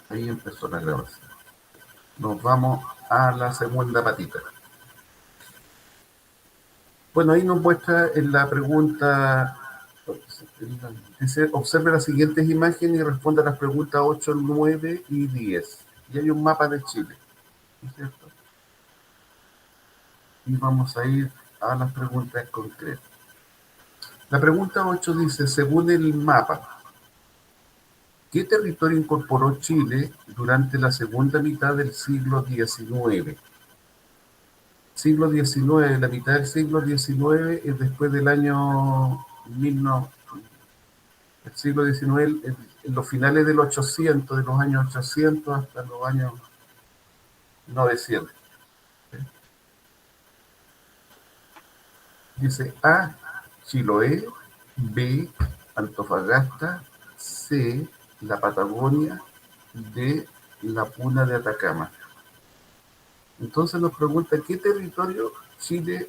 Ahí empezó la grabación. Nos vamos a la segunda patita. Bueno, ahí nos muestra en la pregunta, dice, observe las siguientes imágenes y responda a las preguntas 8, 9 y 10. Y hay un mapa de Chile, ¿no es cierto? Y vamos a ir a las preguntas concretas. La pregunta 8 dice, según el mapa, ¿qué territorio incorporó Chile durante la segunda mitad del siglo XIX? Siglo XIX, la mitad del siglo XIX es después del año 1900, el siglo XIX, en los finales del 800, de los años 800 hasta los años 900. Dice A, Chiloé; B, Antofagasta; C, la Patagonia; D, la Puna de Atacama. Entonces nos pregunta qué territorio Chile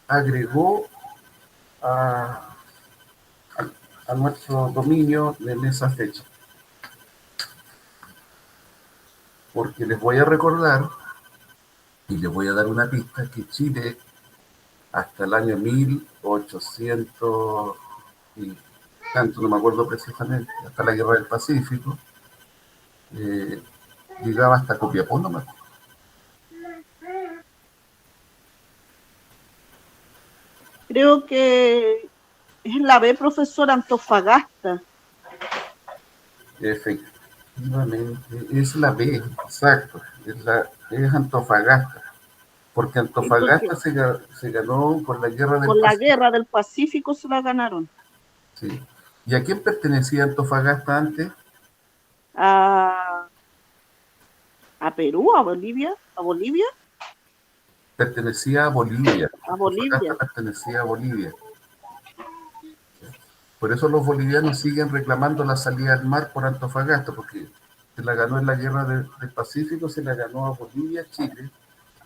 agregó a, a nuestro dominio en esa fecha. Porque les voy a recordar y les voy a dar una pista que Chile hasta el año 1800 y tanto, no me acuerdo precisamente, hasta la Guerra del Pacífico, eh, llegaba hasta Copiapó nomás. Creo que es la B, profesor, Antofagasta. Efectivamente, es la B, exacto, es Antofagasta, porque Sí, porque Antofagasta se ganó con la Guerra del con la Pacífico. guerra del Pacífico se la ganaron. Sí. ¿Y a quién pertenecía Antofagasta antes? A, a Perú, a Bolivia, Pertenecía a Bolivia. a Bolivia. Antofagasta pertenecía a Bolivia. Por eso los bolivianos siguen reclamando la salida al mar por Antofagasta, porque se la ganó en la guerra del Pacífico, se la ganó a Bolivia, Chile,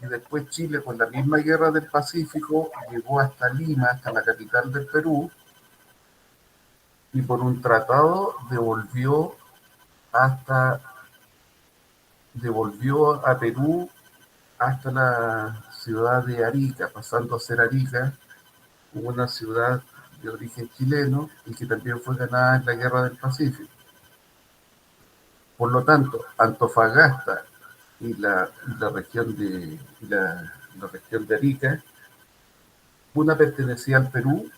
y después Chile con la misma guerra del Pacífico llegó hasta Lima, hasta la capital del Perú, y por un tratado devolvió a Perú hasta la ciudad de Arica, pasando a ser Arica, una ciudad de origen chileno y que también fue ganada en la guerra del Pacífico. Por lo tanto, Antofagasta y la región la región de Arica, una pertenecía al Perú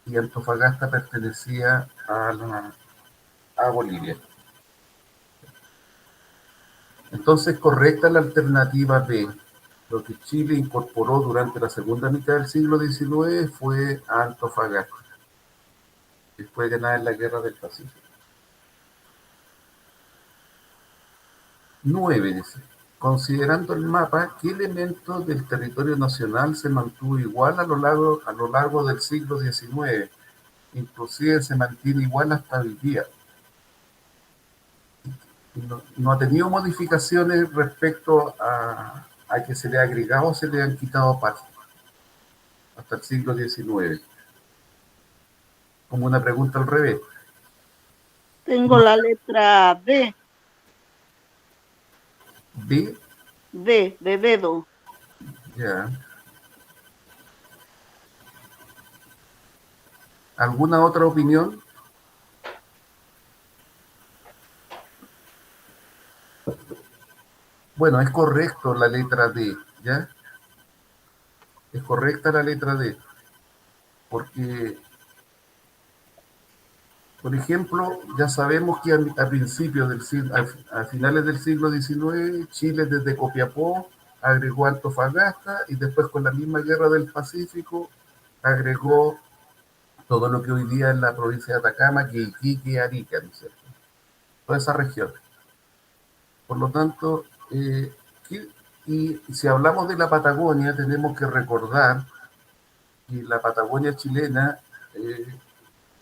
y Antofagasta pertenecía a Bolivia. Entonces, correcta la alternativa B. Lo que Chile incorporó durante la segunda mitad del siglo XIX fue a Antofagasta, después de ganar en la guerra del Pacífico. 9 dice, considerando el mapa, ¿qué elemento del territorio nacional se mantuvo igual a lo largo del siglo XIX? Inclusive se mantiene igual hasta hoy día. No ha tenido modificaciones respecto a que se le ha agregado o se le han quitado partes hasta el siglo XIX. Como una pregunta al revés. Tengo la letra D, B, de dedo. ya. ¿Alguna otra opinión? Bueno, es correcto la letra D, ¿ya? Es correcta la letra D, porque, por ejemplo, ya sabemos que a principios del siglo, a finales del siglo XIX, Chile desde Copiapó agregó Antofagasta y después con la misma guerra del Pacífico agregó todo lo que hoy día es la provincia de Atacama, que Iquique y Arica, ¿no es cierto? Toda esa región. Por lo tanto, y si hablamos de la Patagonia, tenemos que recordar que la Patagonia chilena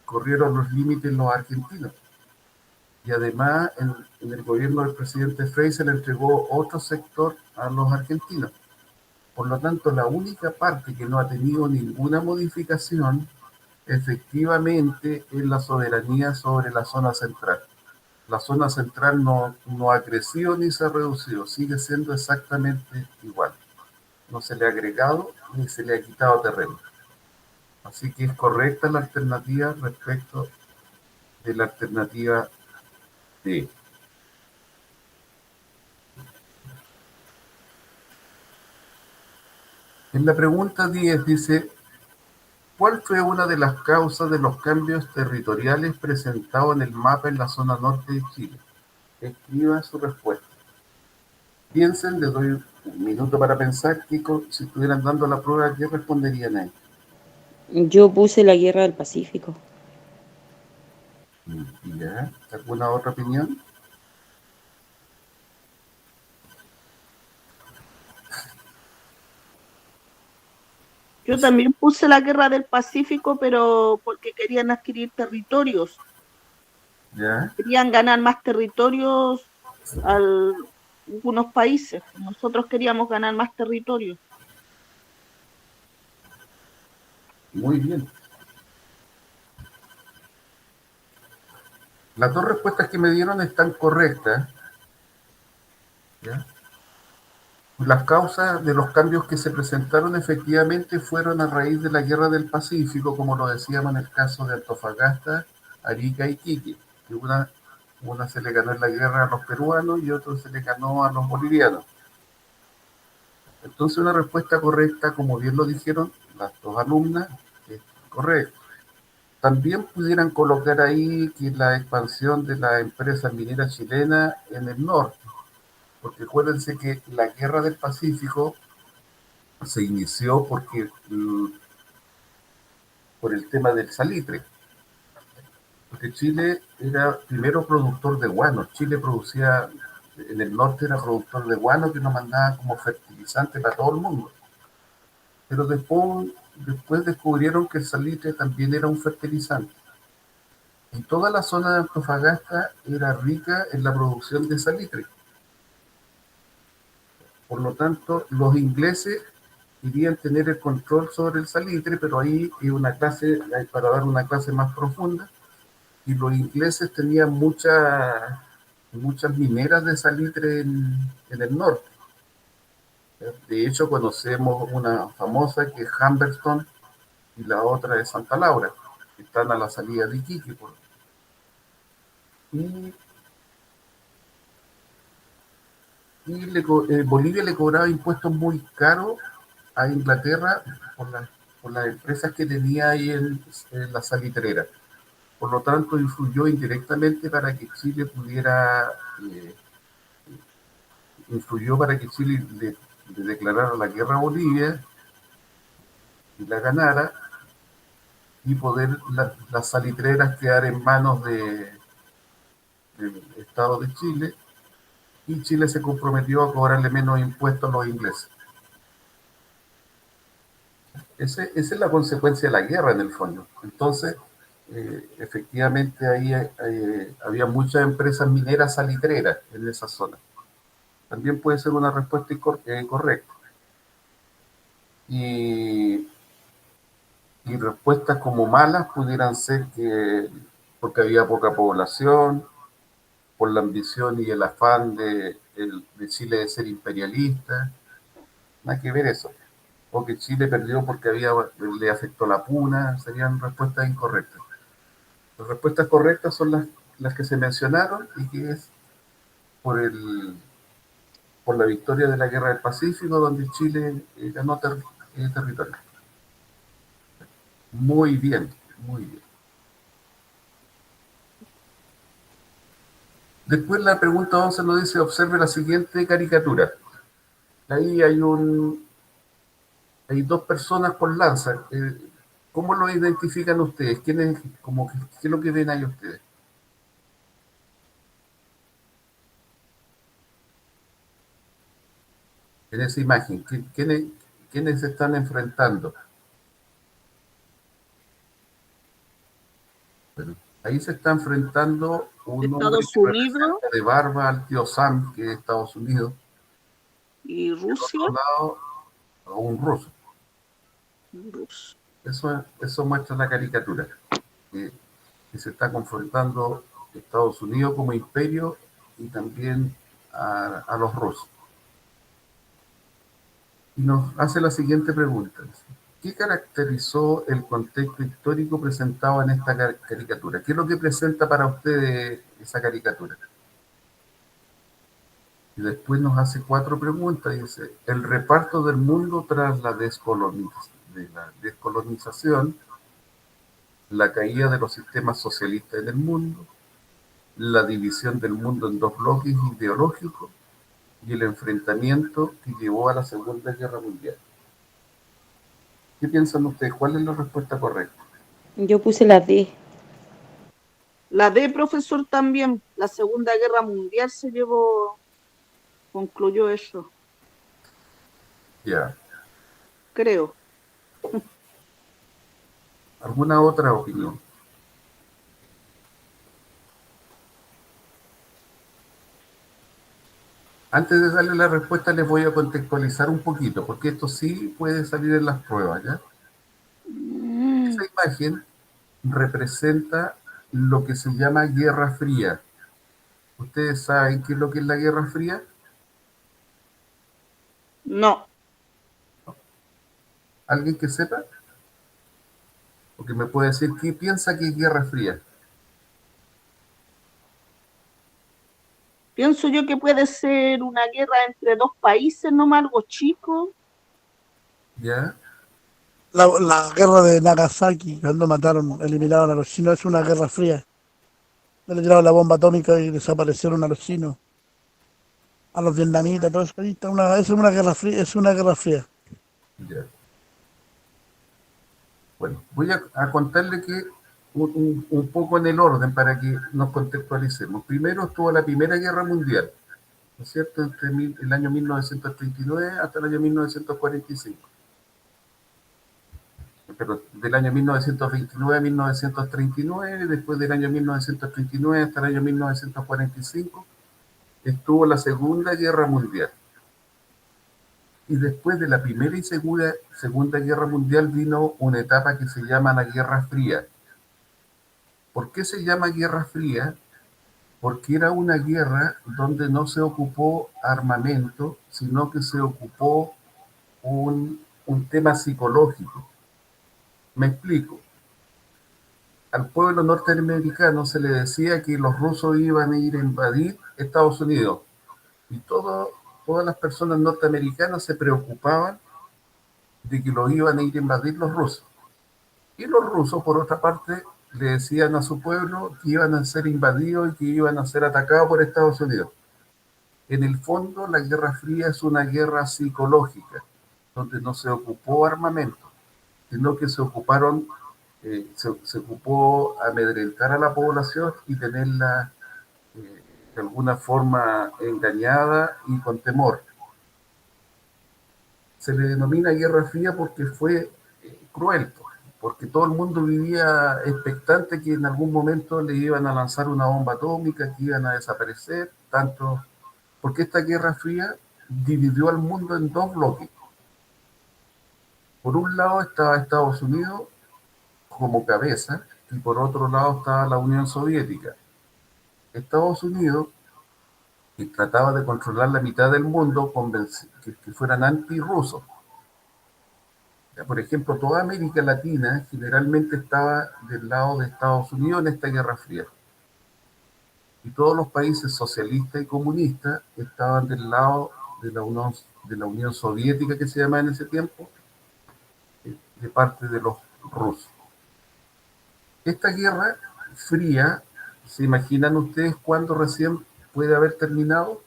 corrieron los límites los argentinos. Y además, en el gobierno del presidente Frei se le entregó otro sector a los argentinos. Por lo tanto, la única parte que no ha tenido ninguna modificación efectivamente es la soberanía sobre la zona central. la zona central no ha crecido ni se ha reducido, sigue siendo exactamente igual. No se le ha agregado ni se le ha quitado terreno. Así que es correcta la alternativa respecto de la alternativa D. En la pregunta 10 dice, ¿cuál fue una de las causas de los cambios territoriales presentados en el mapa en la zona norte de Chile? Escriba su respuesta. Piensen, les doy un minuto para pensar que si estuvieran dando la prueba, ¿qué responderían ahí? Yo puse la guerra del Pacífico. ¿Ya? ¿Alguna otra opinión? Yo también puse la guerra del Pacífico, pero porque querían adquirir territorios. ¿Ya? Querían ganar más territorios a algunos países. Nosotros queríamos ganar más territorios. Muy bien. Las dos respuestas que me dieron están correctas. ¿Ya? Las causas de los cambios que se presentaron efectivamente fueron a raíz de la Guerra del Pacífico, como lo decíamos en el caso de Antofagasta, Arica y Iquique, que una se le ganó en la guerra a los peruanos y otra se le ganó a los bolivianos. Entonces una respuesta correcta, como bien lo dijeron las dos alumnas, es correcta. También pudieran colocar ahí que la expansión de la empresa minera chilena en el norte, porque acuérdense que la Guerra del Pacífico se inició por el tema del salitre, porque Chile era primero productor de guano. Chile producía, en el norte era productor de guano que nos mandaba como fertilizante para todo el mundo. Pero después descubrieron que el salitre también era un fertilizante. Y toda la zona de Antofagasta era rica en la producción de salitre. Por lo tanto, los ingleses querían tener el control sobre el salitre, pero ahí hay una clase, para dar una clase más profunda, y los ingleses tenían muchas mineras de salitre en el norte. De hecho, conocemos una famosa que es Humberstone y la otra es Santa Laura, que están a la salida de Iquique. Y Bolivia le cobraba impuestos muy caros a Inglaterra por las empresas que tenía ahí en la salitrera. Por lo tanto, influyó indirectamente para que Chile influyó para que Chile le declarara la guerra a Bolivia y la ganara, y poder las salitreras quedar en manos del Estado de Chile, y Chile se comprometió a cobrarle menos impuestos a los ingleses. Esa es la consecuencia de la guerra en el fondo. Entonces, efectivamente ahí había muchas empresas mineras salitreras en esa zona. También puede ser una respuesta correcta. Y respuestas como malas pudieran ser que porque había poca población, por la ambición y el afán de Chile de ser imperialista. Nada que ver eso. O que Chile perdió porque le afectó la puna, serían respuestas incorrectas. Las respuestas correctas son las que se mencionaron, y que es por por la victoria de la Guerra del Pacífico, donde Chile ganó territorio. Muy bien, muy bien. Después la pregunta 11 nos dice, observe la siguiente caricatura. Ahí hay dos personas con lanza. ¿Cómo lo identifican ustedes? ¿Qué es lo que ven ahí ustedes? En esa imagen, ¿quiénes se están enfrentando? Bueno, ahí se está enfrentando un hombre Estados que Unidos representa de barba al tío Sam, que es Estados Unidos, y y al Rusia. otro lado a un ruso. Eso muestra la caricatura, que se está confrontando Estados Unidos como imperio y también a los rusos. Y nos hace la siguiente pregunta. ¿Qué caracterizó el contexto histórico presentado en esta caricatura? ¿Qué es lo que presenta para ustedes esa caricatura? Y después nos hace 4 preguntas. Dice, el reparto del mundo tras la descolonización, la caída de los sistemas socialistas en el mundo, la división del mundo en 2 bloques ideológicos y el enfrentamiento que llevó a la Segunda Guerra Mundial. ¿Qué piensan ustedes? ¿Cuál es la respuesta correcta? Yo puse la D. La D, profesor, también. La Segunda Guerra Mundial concluyó eso, Ya. creo. ¿Alguna otra opinión? Antes de darle la respuesta, les voy a contextualizar un poquito, porque esto sí puede salir en las pruebas, ¿ya? Esa imagen representa lo que se llama Guerra Fría. ¿Ustedes saben qué es lo que es la Guerra Fría? No, ¿Alguien que sepa? Porque me puede decir qué piensa que es Guerra Fría. pienso yo que puede ser una guerra entre 2 países, nomás algo chico. ¿Ya? La guerra de Nagasaki, cuando eliminaron a los chinos, es una guerra fría. Le tiraron la bomba atómica y desaparecieron a los chinos, a los vietnamitas, todo eso. Es una guerra fría, es una guerra fría. Ya. Bueno, voy a contarle que un poco en el orden para que nos contextualicemos. Primero estuvo la Primera Guerra Mundial, ¿no es cierto? Entre el año 1939 hasta el año 1945. Pero del año 1929 a 1939, después del año 1939 hasta el año 1945, estuvo la Segunda Guerra Mundial. Y después de la Primera y Segunda Guerra Mundial vino una etapa que se llama la Guerra Fría. ¿Por qué se llama Guerra Fría? Porque era una guerra donde no se ocupó armamento, sino que se ocupó un tema psicológico. Me explico. Al pueblo norteamericano se le decía que los rusos iban a ir a invadir Estados Unidos y todas las personas norteamericanas se preocupaban de que lo iban a ir a invadir los rusos. Y los rusos, por otra parte, le decían a su pueblo que iban a ser invadidos y que iban a ser atacados por Estados Unidos. En el fondo, la Guerra Fría es una guerra psicológica, donde no se ocupó armamento, sino que se ocupó amedrentar a la población y tenerla de alguna forma engañada y con temor. Se le denomina Guerra Fría porque fue cruel, porque todo el mundo vivía expectante que en algún momento le iban a lanzar una bomba atómica, que iban a desaparecer, porque esta Guerra Fría dividió al mundo en 2 bloques. Por un lado estaba Estados Unidos como cabeza y por otro lado estaba la Unión Soviética. Estados Unidos, que trataba de controlar la mitad del mundo, que fueran antirrusos. Por ejemplo, toda América Latina generalmente estaba del lado de Estados Unidos en esta Guerra Fría. Y todos los países socialistas y comunistas estaban del lado de la Unión Soviética, que se llamaba en ese tiempo, de parte de los rusos. Esta Guerra Fría, ¿se imaginan ustedes cuándo recién puede haber terminado?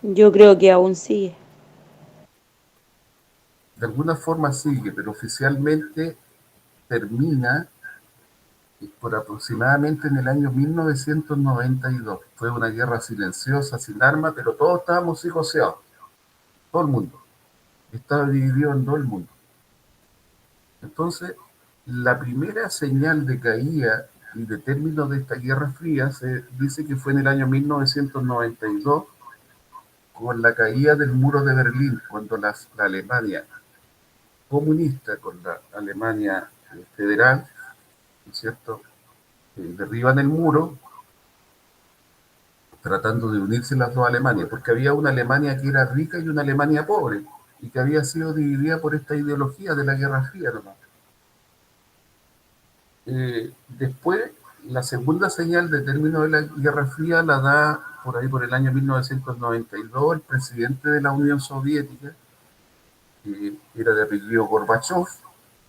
Yo creo que aún sigue. De alguna forma sigue, pero oficialmente termina por aproximadamente en el año 1992. Fue una guerra silenciosa, sin armas, pero todos estábamos psicoseados. Todo el mundo. Estaba dividido en todo el mundo. Entonces, la primera señal de caída y de término de esta Guerra Fría se dice que fue en el año 1992 con la caída del muro de Berlín, cuando la Alemania comunista con la Alemania federal, ¿no es cierto? Derriban el muro tratando de unirse las dos Alemanias, porque había una Alemania que era rica y una Alemania pobre, y que había sido dividida por esta ideología de la Guerra Fría nomás. Después, la segunda señal de término de la Guerra Fría la da por ahí por el año 1992 el presidente de la Unión Soviética, que era de apellido Gorbachev,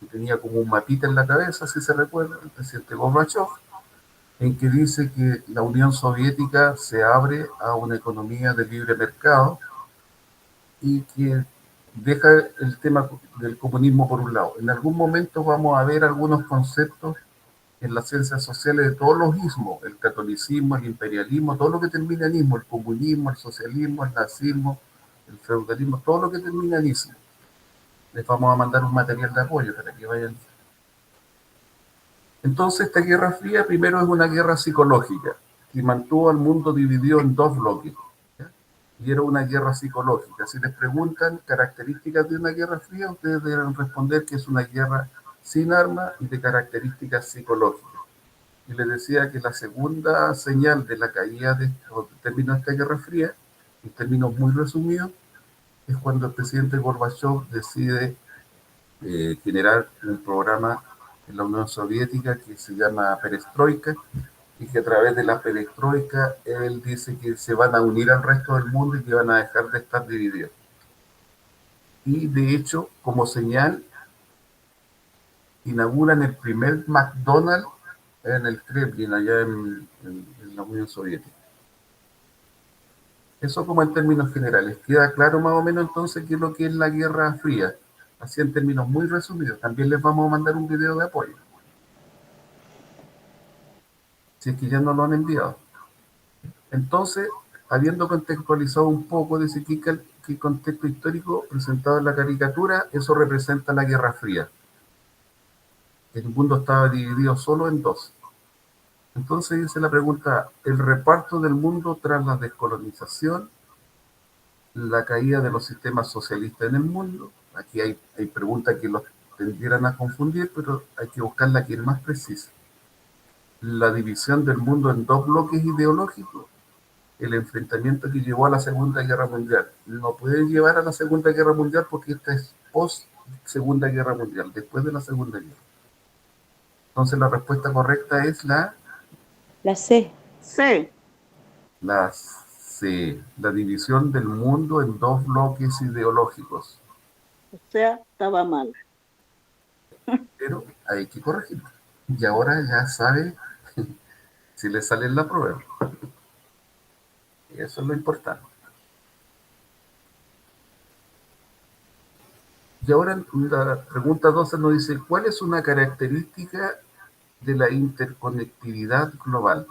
que tenía como un mapita en la cabeza, si se recuerda, el presidente Gorbachev, en que dice que la Unión Soviética se abre a una economía de libre mercado y que deja el tema del comunismo por un lado. En algún momento vamos a ver algunos conceptos en las ciencias sociales de todos los ismos, el catolicismo, el imperialismo, todo lo que termina en ismo, el comunismo, el socialismo, el nazismo, el feudalismo, todo lo que termina en ismo. Les vamos a mandar un material de apoyo para que vayan. Entonces, esta Guerra Fría primero es una guerra psicológica que mantuvo al mundo dividido en dos bloques. ¿Ya? Y era una guerra psicológica. Si les preguntan características de una Guerra Fría, ustedes deben responder que es una guerra sin armas y de características psicológicas. Y les decía que la segunda señal de la caída de esta Guerra Fría, en términos muy resumidos, es cuando el presidente Gorbachev decide generar un programa en la Unión Soviética que se llama Perestroika, y que a través de la Perestroika él dice que se van a unir al resto del mundo y que van a dejar de estar divididos. Y de hecho, como señal, inauguran el primer McDonald's en el Kremlin, allá en la Unión Soviética. Eso como en términos generales. Queda claro más o menos entonces qué es lo que es la Guerra Fría. Así en términos muy resumidos. También les vamos a mandar un video de apoyo, si es que ya no lo han enviado. Entonces, habiendo contextualizado un poco de ese qué contexto histórico presentado en la caricatura, eso representa la Guerra Fría. El mundo estaba dividido solo en dos. Entonces dice la pregunta, el reparto del mundo tras la descolonización, la caída de los sistemas socialistas en el mundo. Aquí hay preguntas que los tendieran a confundir, pero hay que buscar la que es más precisa. La división del mundo en dos bloques ideológicos, el enfrentamiento que llevó a la Segunda Guerra Mundial. No puede llevar a la Segunda Guerra Mundial porque esta es post Segunda Guerra Mundial, después de la Segunda Guerra. Entonces la respuesta correcta es La C. C. la C, la división del mundo en dos bloques ideológicos. O sea, estaba mal. Pero hay que corregirlo. Y ahora ya sabe si le sale en la prueba. Eso es lo importante. Y ahora la pregunta 12 nos dice, ¿cuál es una característica de la interconectividad global?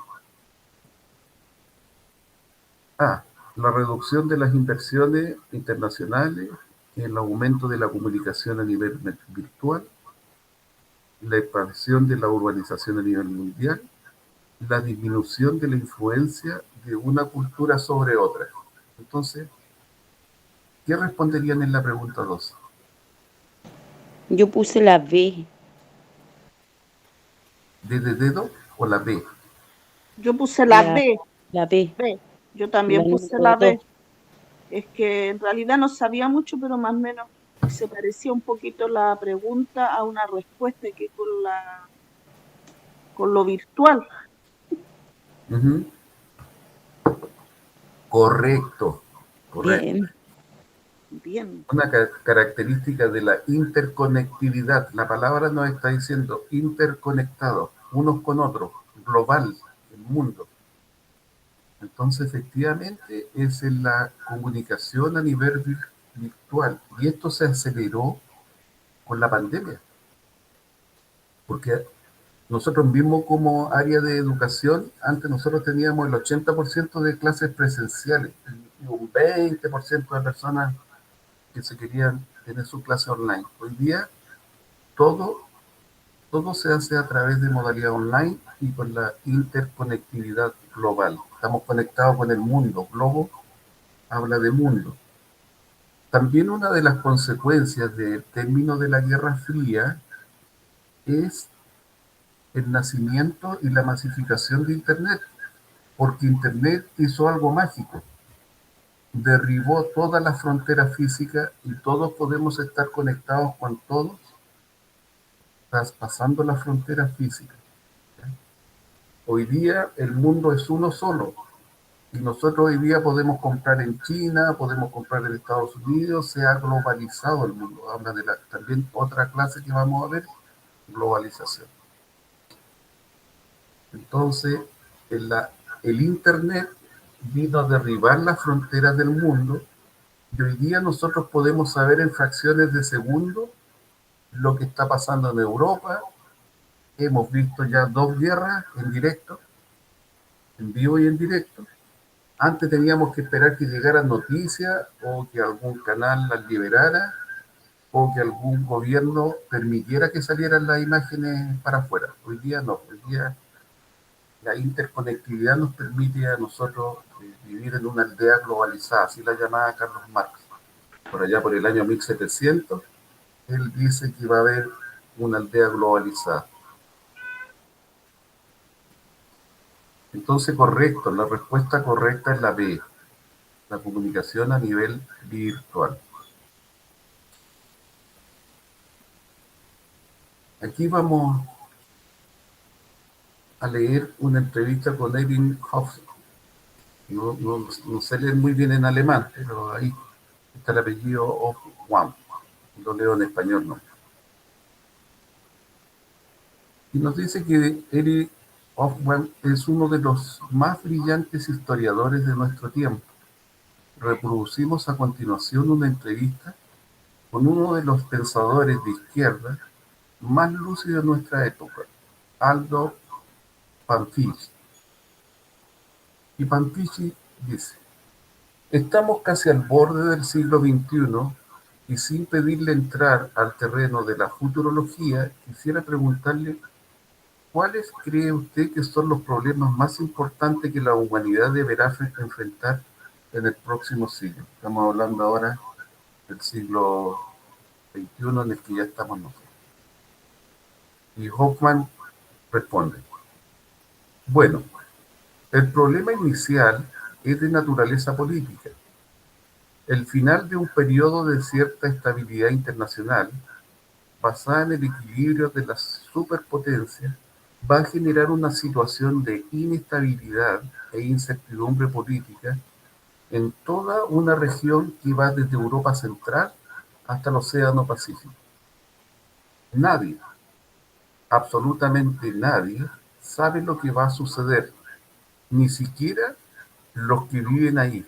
A. La reducción de las inversiones internacionales, el aumento de la comunicación a nivel virtual, la expansión de la urbanización a nivel mundial, la disminución de la influencia de una cultura sobre otra. Entonces, ¿qué responderían en la pregunta 2? Yo puse la B. ¿D de dedo o la B? Yo puse la B. La B. B. Yo La también puse número la B. 2. Es que en realidad no sabía mucho, pero más o menos se parecía un poquito la pregunta a una respuesta que con lo virtual. Uh-huh. Correcto. Bien. Una característica de la interconectividad. La palabra nos está diciendo interconectados, unos con otros, global, el mundo. Entonces, efectivamente, es en la comunicación a nivel virtual. Y esto se aceleró con la pandemia. Porque nosotros mismos como área de educación, antes nosotros teníamos el 80% de clases presenciales y un 20% de personas que se querían tener su clase online. Hoy día todo se hace a través de modalidad online y con la interconectividad global. Estamos conectados con el mundo. Globo habla de mundo. También una de las consecuencias del término de la Guerra Fría es el nacimiento y la masificación de Internet, porque Internet hizo algo mágico, derribó todas las fronteras físicas y todos podemos estar conectados con todos, traspasando las fronteras físicas. Hoy día el mundo es uno solo y nosotros hoy día podemos comprar en China, podemos comprar en Estados Unidos, se ha globalizado el mundo. Habla de también otra clase que vamos a ver, globalización. Entonces, el Internet vino a derribar las fronteras del mundo y hoy día nosotros podemos saber en fracciones de segundo lo que está pasando en Europa. Hemos visto ya 2 guerras en directo, en vivo y en directo. Antes teníamos que esperar que llegaran noticias o que algún canal las liberara o que algún gobierno permitiera que salieran las imágenes para afuera. Hoy día no, hoy día la interconectividad nos permite a nosotros vivir en una aldea globalizada, así la llamaba Carlos Marx. Por allá por el año 1700, él dice que va a haber una aldea globalizada. Entonces, correcto, la respuesta correcta es la B, la comunicación a nivel virtual. Aquí vamos a leer una entrevista con Erin Hofmann. No sé leer muy bien en alemán, pero ahí está el apellido Hofmann. Lo leo en español, ¿no? Y nos dice que Erin Hofmann es uno de los más brillantes historiadores de nuestro tiempo. Reproducimos a continuación una entrevista con uno de los pensadores de izquierda más lúcidos de nuestra época, Aldo Panfichi. Y Panfichi dice: estamos casi al borde del siglo XXI y sin pedirle entrar al terreno de la futurología, quisiera preguntarle ¿cuáles cree usted que son los problemas más importantes que la humanidad deberá enfrentar en el próximo siglo? Estamos hablando ahora del siglo XXI en el que ya estamos nosotros. Y Hoffman responde: bueno, el problema inicial es de naturaleza política. El final de un periodo de cierta estabilidad internacional, basada en el equilibrio de las superpotencias, va a generar una situación de inestabilidad e incertidumbre política en toda una región que va desde Europa Central hasta el Océano Pacífico. Nadie, absolutamente nadie, sabe lo que va a suceder, ni siquiera los que viven ahí.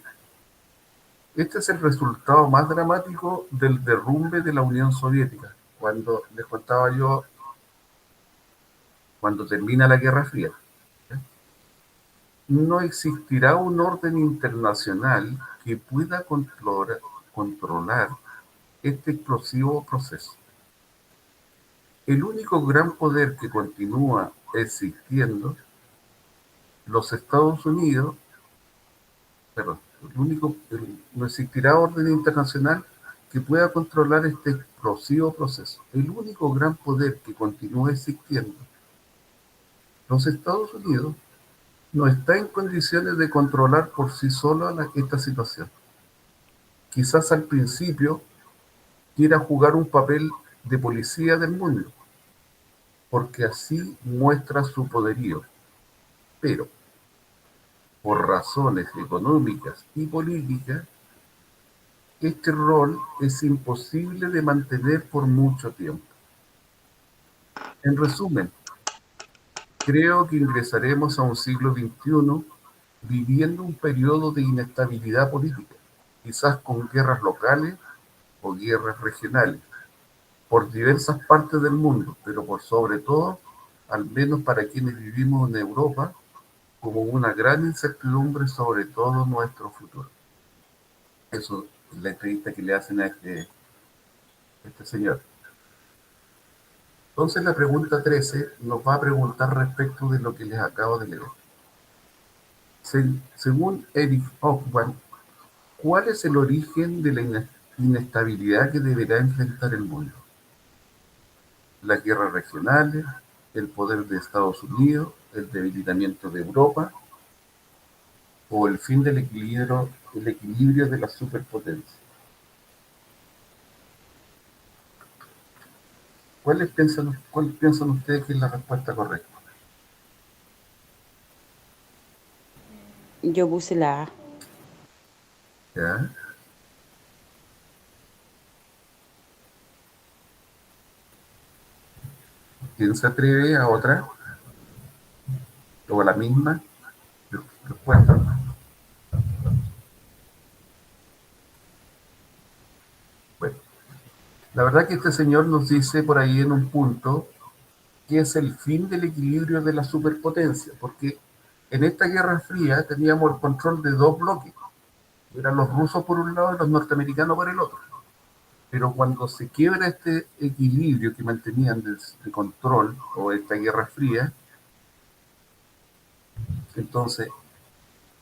Este es el resultado más dramático del derrumbe de la Unión Soviética, cuando les contaba yo, cuando termina la Guerra Fría. No existirá un orden internacional que pueda controlar este explosivo proceso. El único gran poder que continúa existiendo, los Estados Unidos, no existirá orden internacional que pueda controlar este explosivo proceso. El único gran poder que continúa existiendo, los Estados Unidos, no está en condiciones de controlar por sí solo esta situación. Quizás al principio quiera jugar un papel de policía del mundo, porque así muestra su poderío. Pero, por razones económicas y políticas, este rol es imposible de mantener por mucho tiempo. En resumen, creo que ingresaremos a un siglo XXI viviendo un periodo de inestabilidad política, quizás con guerras locales o guerras regionales, por diversas partes del mundo, pero por sobre todo, al menos para quienes vivimos en Europa, como una gran incertidumbre sobre todo nuestro futuro. Eso es la entrevista que le hacen a este señor. Entonces la pregunta 13 nos va a preguntar respecto de lo que les acabo de leer. Según Eric Hofmann, ¿cuál es el origen de la inestabilidad que deberá enfrentar el mundo. Las guerras regionales, el poder de Estados Unidos, el debilitamiento de Europa o el fin del equilibrio de las superpotencias. ¿Cuál piensan ustedes que es la respuesta correcta? Yo puse la A. ¿Ya? ¿Quién se atreve a otra? ¿O a la misma respuesta? Bueno, la verdad que este señor nos dice por ahí en un punto que es el fin del equilibrio de la superpotencia, porque en esta Guerra Fría teníamos el control de dos bloques, eran los rusos por un lado y los norteamericanos por el otro. Pero cuando se quiebra este equilibrio que mantenían de control o esta Guerra Fría, entonces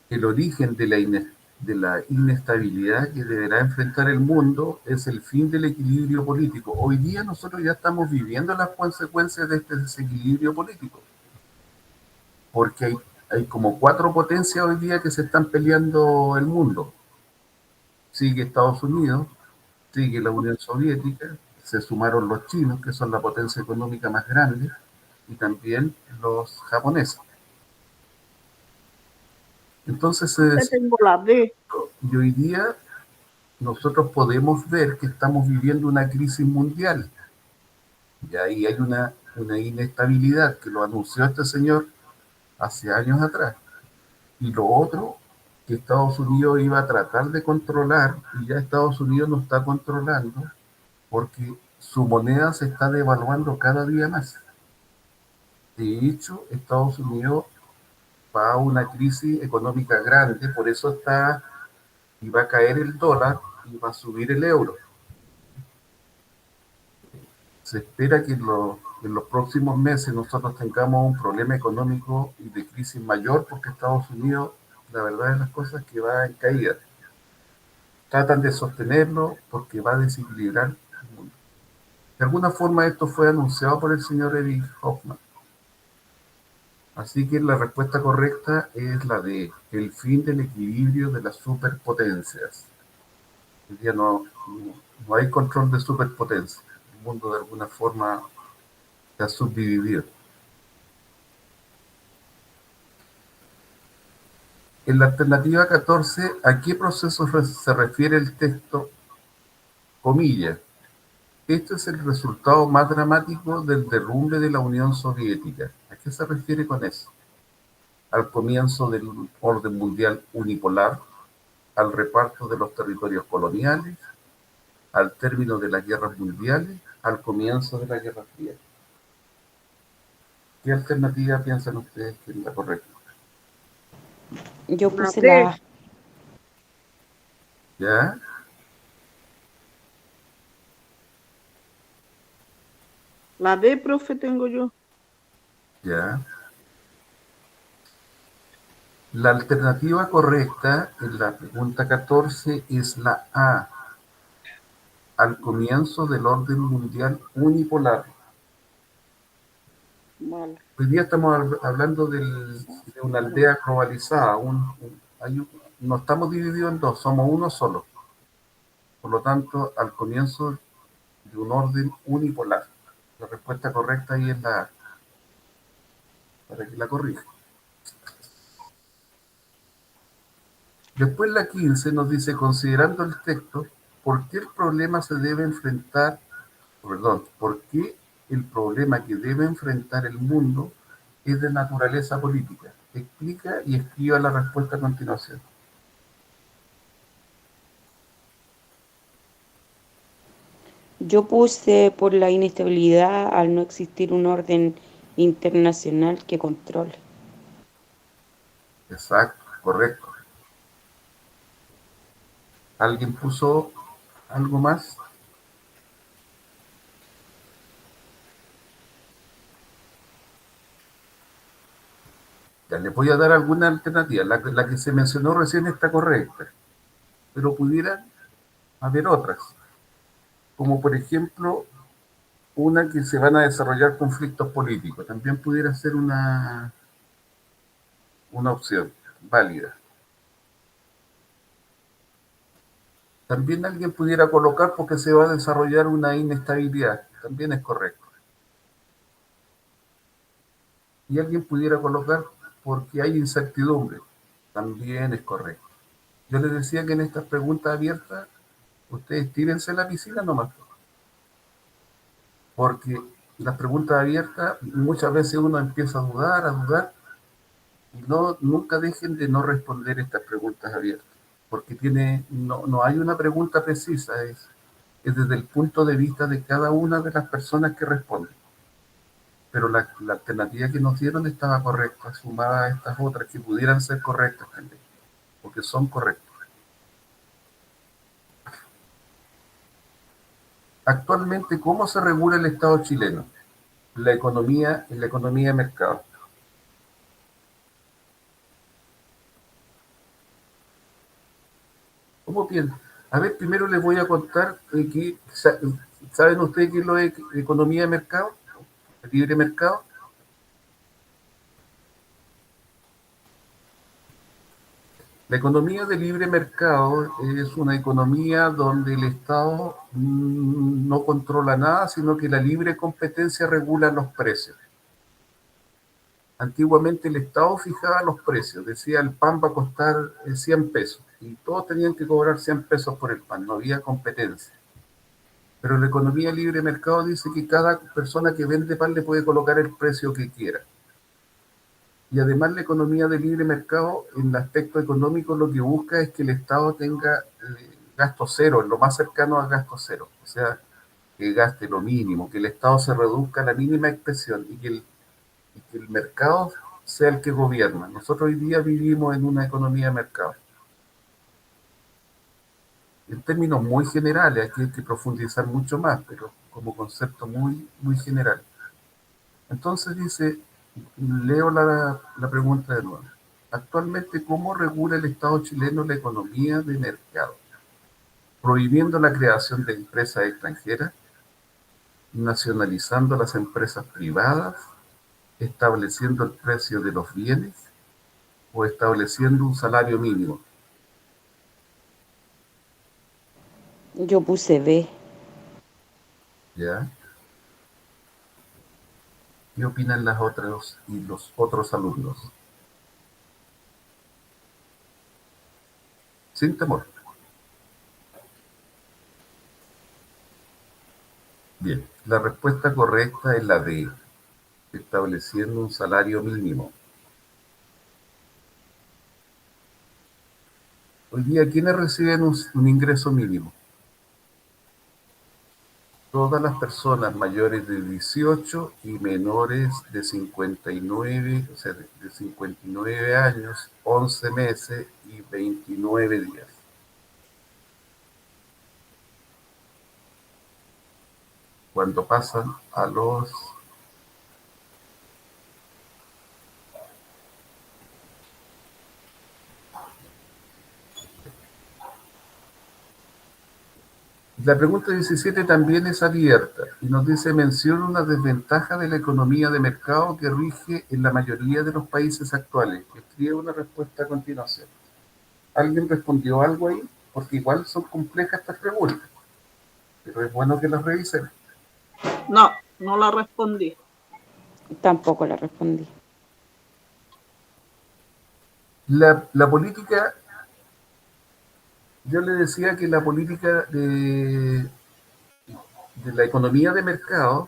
el origen de la inestabilidad que deberá enfrentar el mundo es el fin del equilibrio político. Hoy día nosotros ya estamos viviendo las consecuencias de este desequilibrio político, porque hay como cuatro potencias hoy día que se están peleando el mundo. Sigue Estados Unidos, sigue la Unión Soviética, se sumaron los chinos, que son la potencia económica más grande, y también los japoneses. Entonces se Ya tengo la D. y hoy día nosotros podemos ver que estamos viviendo una crisis mundial. Y ahí hay una inestabilidad que lo anunció este señor hace años atrás. Y lo otro, que Estados Unidos iba a tratar de controlar, y ya Estados Unidos no está controlando, porque su moneda se está devaluando cada día más. De hecho, Estados Unidos va a una crisis económica grande, por eso y va a caer el dólar y va a subir el euro. Se espera que en los próximos meses nosotros tengamos un problema económico y de crisis mayor porque Estados Unidos, la verdad de las cosas, que va en caída. Tratan de sostenerlo porque va a desequilibrar el mundo. De alguna forma esto fue anunciado por el señor Eric Hoffman. Así que la respuesta correcta es la de el fin del equilibrio de las superpotencias. Hoy día no hay control de superpotencias. El mundo de alguna forma se ha subdividido. En la alternativa 14, ¿a qué proceso se refiere el texto? Comillas. Este es el resultado más dramático del derrumbe de la Unión Soviética. ¿A qué se refiere con eso? Al comienzo del orden mundial unipolar, al reparto de los territorios coloniales, al término de las guerras mundiales, al comienzo de la Guerra Fría. ¿Qué alternativa piensan ustedes que es la correcta? Yo La puse D. la A. ¿Ya? La D, profe, tengo yo. ¿Ya? La alternativa correcta en la pregunta 14 es la A, al comienzo del orden mundial unipolar. Vale. Hoy día estamos hablando de una aldea globalizada, no estamos divididos en dos, somos uno solo. Por lo tanto, al comienzo de un orden unipolar. La respuesta correcta ahí es la A, para que la corrija. Después la 15 nos dice, considerando el texto, ¿por qué el problema se debe enfrentar, por qué el problema que debe enfrentar el mundo es de naturaleza política? Explica y escriba la respuesta a continuación. Yo puse por la inestabilidad al no existir un orden internacional que controle. Exacto, correcto. ¿Alguien puso algo más? Ya le voy a dar alguna alternativa. La que se mencionó recién está correcta, pero pudiera haber otras, como por ejemplo una que se van a desarrollar conflictos políticos. También pudiera ser una opción válida. También alguien pudiera colocar porque se va a desarrollar una inestabilidad. También es correcto. Y alguien pudiera colocar porque hay incertidumbre. También es correcto. Yo les decía que en estas preguntas abiertas, ustedes tírense la piscina nomás. Porque las preguntas abiertas, muchas veces uno empieza a dudar, y no, nunca dejen de no responder estas preguntas abiertas. Porque no hay una pregunta precisa, es desde el punto de vista de cada una de las personas que responden. Pero la alternativa que nos dieron estaba correcta, sumada a estas otras que pudieran ser correctas también, porque son correctas. Actualmente, ¿cómo se regula el Estado chileno? La economía de mercado. ¿Cómo piensan? A ver, primero les voy a contar ¿saben ustedes qué es lo de economía de mercado? ¿El libre mercado? La economía de libre mercado es una economía donde el Estado no controla nada, sino que la libre competencia regula los precios. Antiguamente el Estado fijaba los precios, decía el pan va a costar 100 pesos y todos tenían que cobrar 100 pesos por el pan, no había competencia. Pero la economía de libre mercado dice que cada persona que vende pan le puede colocar el precio que quiera. Y además la economía de libre mercado, en el aspecto económico, lo que busca es que el Estado tenga gasto cero, lo más cercano a gasto cero. O sea, que gaste lo mínimo, que el Estado se reduzca a la mínima expresión y que el mercado sea el que gobierna. Nosotros hoy día vivimos en una economía de mercado. En términos muy generales, aquí hay que profundizar mucho más, pero como concepto muy, muy general. Entonces dice, leo la pregunta de nuevo. Actualmente, ¿cómo regula el Estado chileno la economía de mercado? Prohibiendo la creación de empresas extranjeras, nacionalizando las empresas privadas, estableciendo el precio de los bienes o estableciendo un salario mínimo. Yo puse B. ¿Ya? ¿Qué opinan las otras y los otros alumnos? Sin temor. Bien, la respuesta correcta es la D, estableciendo un salario mínimo. Hoy día, ¿quiénes reciben un ingreso mínimo? Todas las personas mayores de 18 y menores de 59, o sea, de 59 años, 11 meses y 29 días. Cuando pasan a los... La pregunta 17 también es abierta y nos dice, menciona una desventaja de la economía de mercado que rige en la mayoría de los países actuales. Escribe una respuesta a continuación. ¿Alguien respondió algo ahí? Porque igual son complejas estas preguntas, pero es bueno que las revisen. No, no la respondí. Tampoco la respondí. La política, yo le decía que la política de la economía de mercado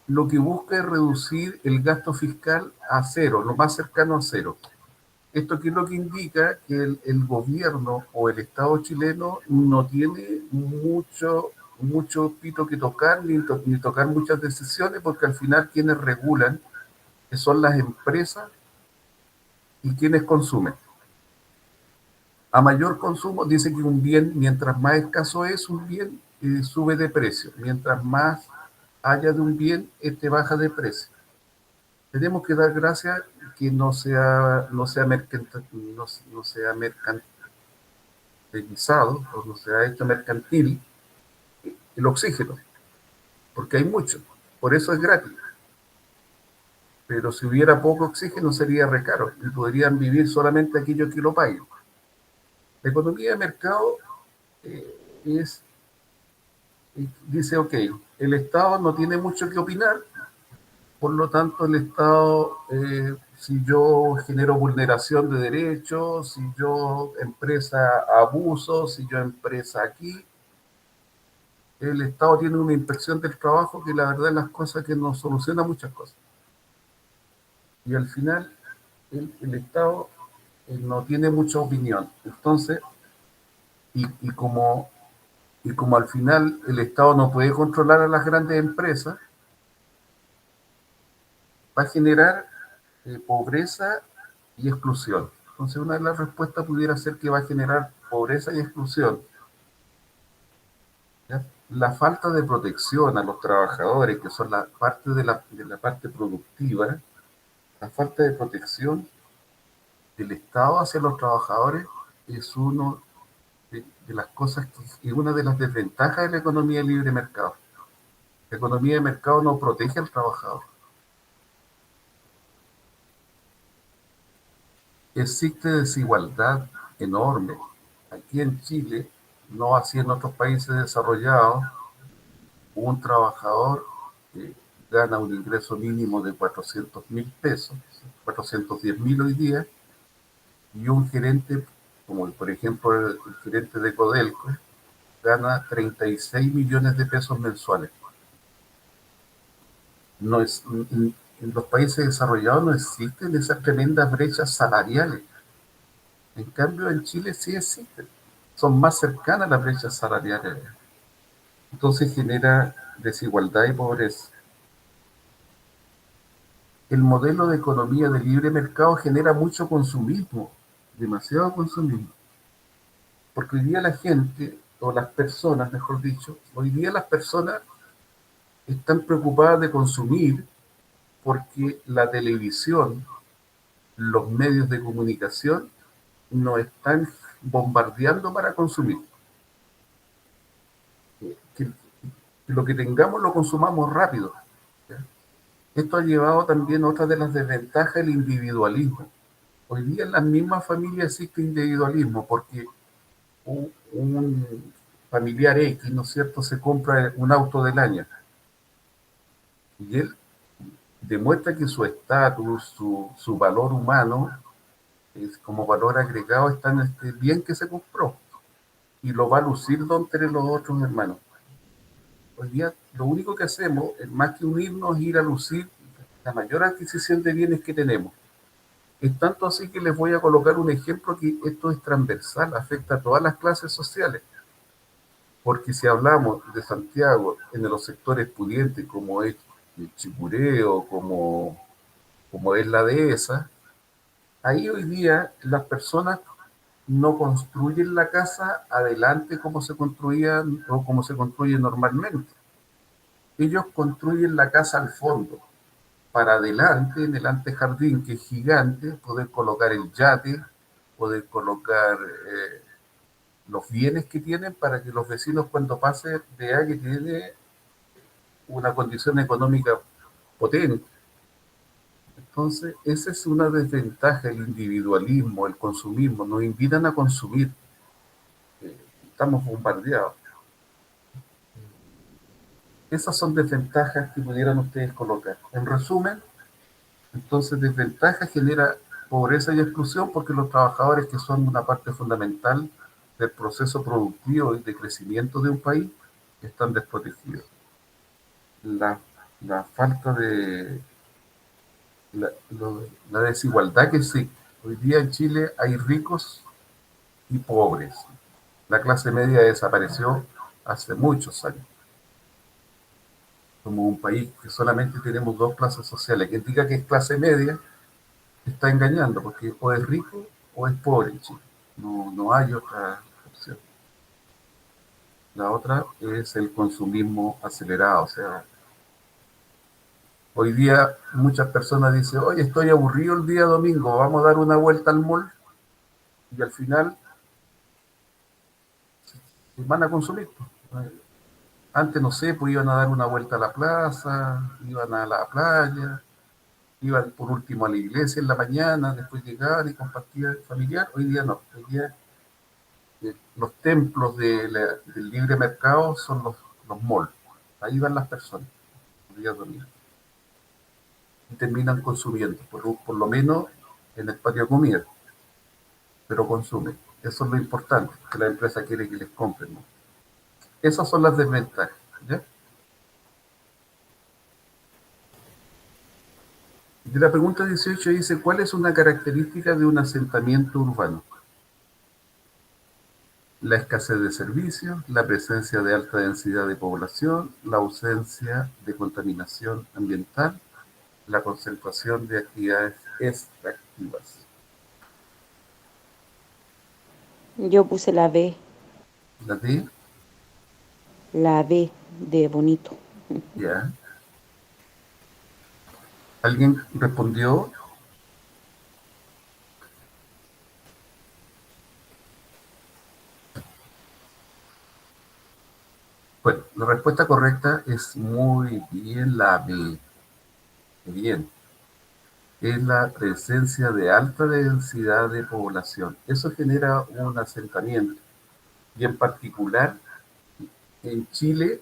lo que busca es reducir el gasto fiscal a cero, lo más cercano a cero. Esto que es lo que indica que el gobierno o el Estado chileno no tiene mucho pito que tocar, ni tocar muchas decisiones, porque al final quienes regulan son las empresas y quienes consumen. A mayor consumo, dice que un bien, mientras más escaso es un bien, sube de precio. Mientras más haya de un bien, este baja de precio. Tenemos que dar gracias que no sea guisado, o se ha hecho mercantil, el oxígeno, porque hay mucho, por eso es gratis. Pero si hubiera poco oxígeno sería re caro y podrían vivir solamente aquellos que lo paguen. La economía de mercado es, dice, ok, el Estado no tiene mucho que opinar, por lo tanto el Estado, si yo genero vulneración de derechos, si yo empresa abuso, si yo empresa aquí, el Estado tiene una inspección del trabajo que la verdad es las cosas que nos soluciona muchas cosas. Y al final el Estado no tiene mucha opinión. Entonces, y como al final el Estado no puede controlar a las grandes empresas, va a generar pobreza y exclusión. Entonces, una de las respuestas pudiera ser que va a generar pobreza y exclusión. ¿Ya? La falta de protección a los trabajadores, que son la parte de la parte productiva, la falta de protección del Estado hacia los trabajadores es uno de las cosas que, y una de las desventajas de la economía de libre mercado. La economía de mercado no protege al trabajador. Existe desigualdad enorme. Aquí en Chile, no así en otros países desarrollados, un trabajador que gana un ingreso mínimo de 400.000 pesos, 410.000 hoy día, y un gerente, como por ejemplo el gerente de Codelco, gana 36 millones de pesos mensuales. No es, en los países desarrollados no existen esas tremendas brechas salariales. En cambio, en Chile sí existen. Son más cercanas las brechas salariales. Entonces genera desigualdad y pobreza. El modelo de economía de libre mercado genera mucho consumismo, demasiado consumismo. Porque hoy día la gente, o las personas, mejor dicho, hoy día las personas están preocupadas de consumir porque la televisión, los medios de comunicación nos están bombardeando para consumir. Que lo que tengamos lo consumamos rápido. ¿Ya? Esto ha llevado también a otra de las desventajas del individualismo. Hoy día en las mismas familias existe individualismo porque un familiar X, ¿no es cierto?, se compra un auto del año y él demuestra que su estatus, su valor humano, como valor agregado, está en este bien que se compró y lo va a lucir entre los otros hermanos. Hoy día lo único que hacemos es más que unirnos, ir a lucir la mayor adquisición de bienes que tenemos. Es tanto así que les voy a colocar un ejemplo que esto es transversal, afecta a todas las clases sociales. Porque si hablamos de Santiago en los sectores pudientes como es el Chicureo, como es la dehesa, ahí hoy día las personas no construyen la casa adelante como se construían o como se construye normalmente. Ellos construyen la casa al fondo, para adelante, en el antejardín que es gigante, poder colocar el yate, poder colocar los bienes que tienen para que los vecinos cuando pasen vean que tiene una condición económica potente. Entonces, esa es una desventaja, el individualismo, el consumismo, nos invitan a consumir, estamos bombardeados. Esas son desventajas que pudieran ustedes colocar. En resumen, entonces desventaja genera pobreza y exclusión porque los trabajadores, que son una parte fundamental del proceso productivo y de crecimiento de un país, están desprotegidos. La falta de la desigualdad que existe. Hoy día en Chile hay ricos y pobres. La clase media desapareció hace muchos años. Como un país que solamente tenemos dos clases sociales. Quien diga que es clase media está engañando, porque o es rico o es pobre en Chile. No hay otra opción. La otra es el consumismo acelerado. O sea, hoy día muchas personas dicen, oye, estoy aburrido el día domingo, vamos a dar una vuelta al mall. Y al final van a consumir. Antes, no sé, pues iban a dar una vuelta a la plaza, iban a la playa, iban por último a la iglesia en la mañana, después llegaban y compartían familiar. Hoy día no, hoy día los templos del libre mercado son los malls. Ahí van las personas, los días domingos, y terminan consumiendo, por lo menos en el patio de comida, pero consumen. Eso es lo importante, que la empresa quiere que les compren, ¿no? Esas son las desventajas, ¿ya? De la pregunta 18 dice, ¿cuál es una característica de un asentamiento urbano? La escasez de servicios, la presencia de alta densidad de población, la ausencia de contaminación ambiental, la concentración de actividades extractivas. Yo puse la B, La D, la B de bonito. ya. ¿Alguien respondió? Bueno, la respuesta correcta es muy bien la B. Bien. Es la presencia de alta densidad de población. Eso genera un asentamiento. Y en particular, en Chile,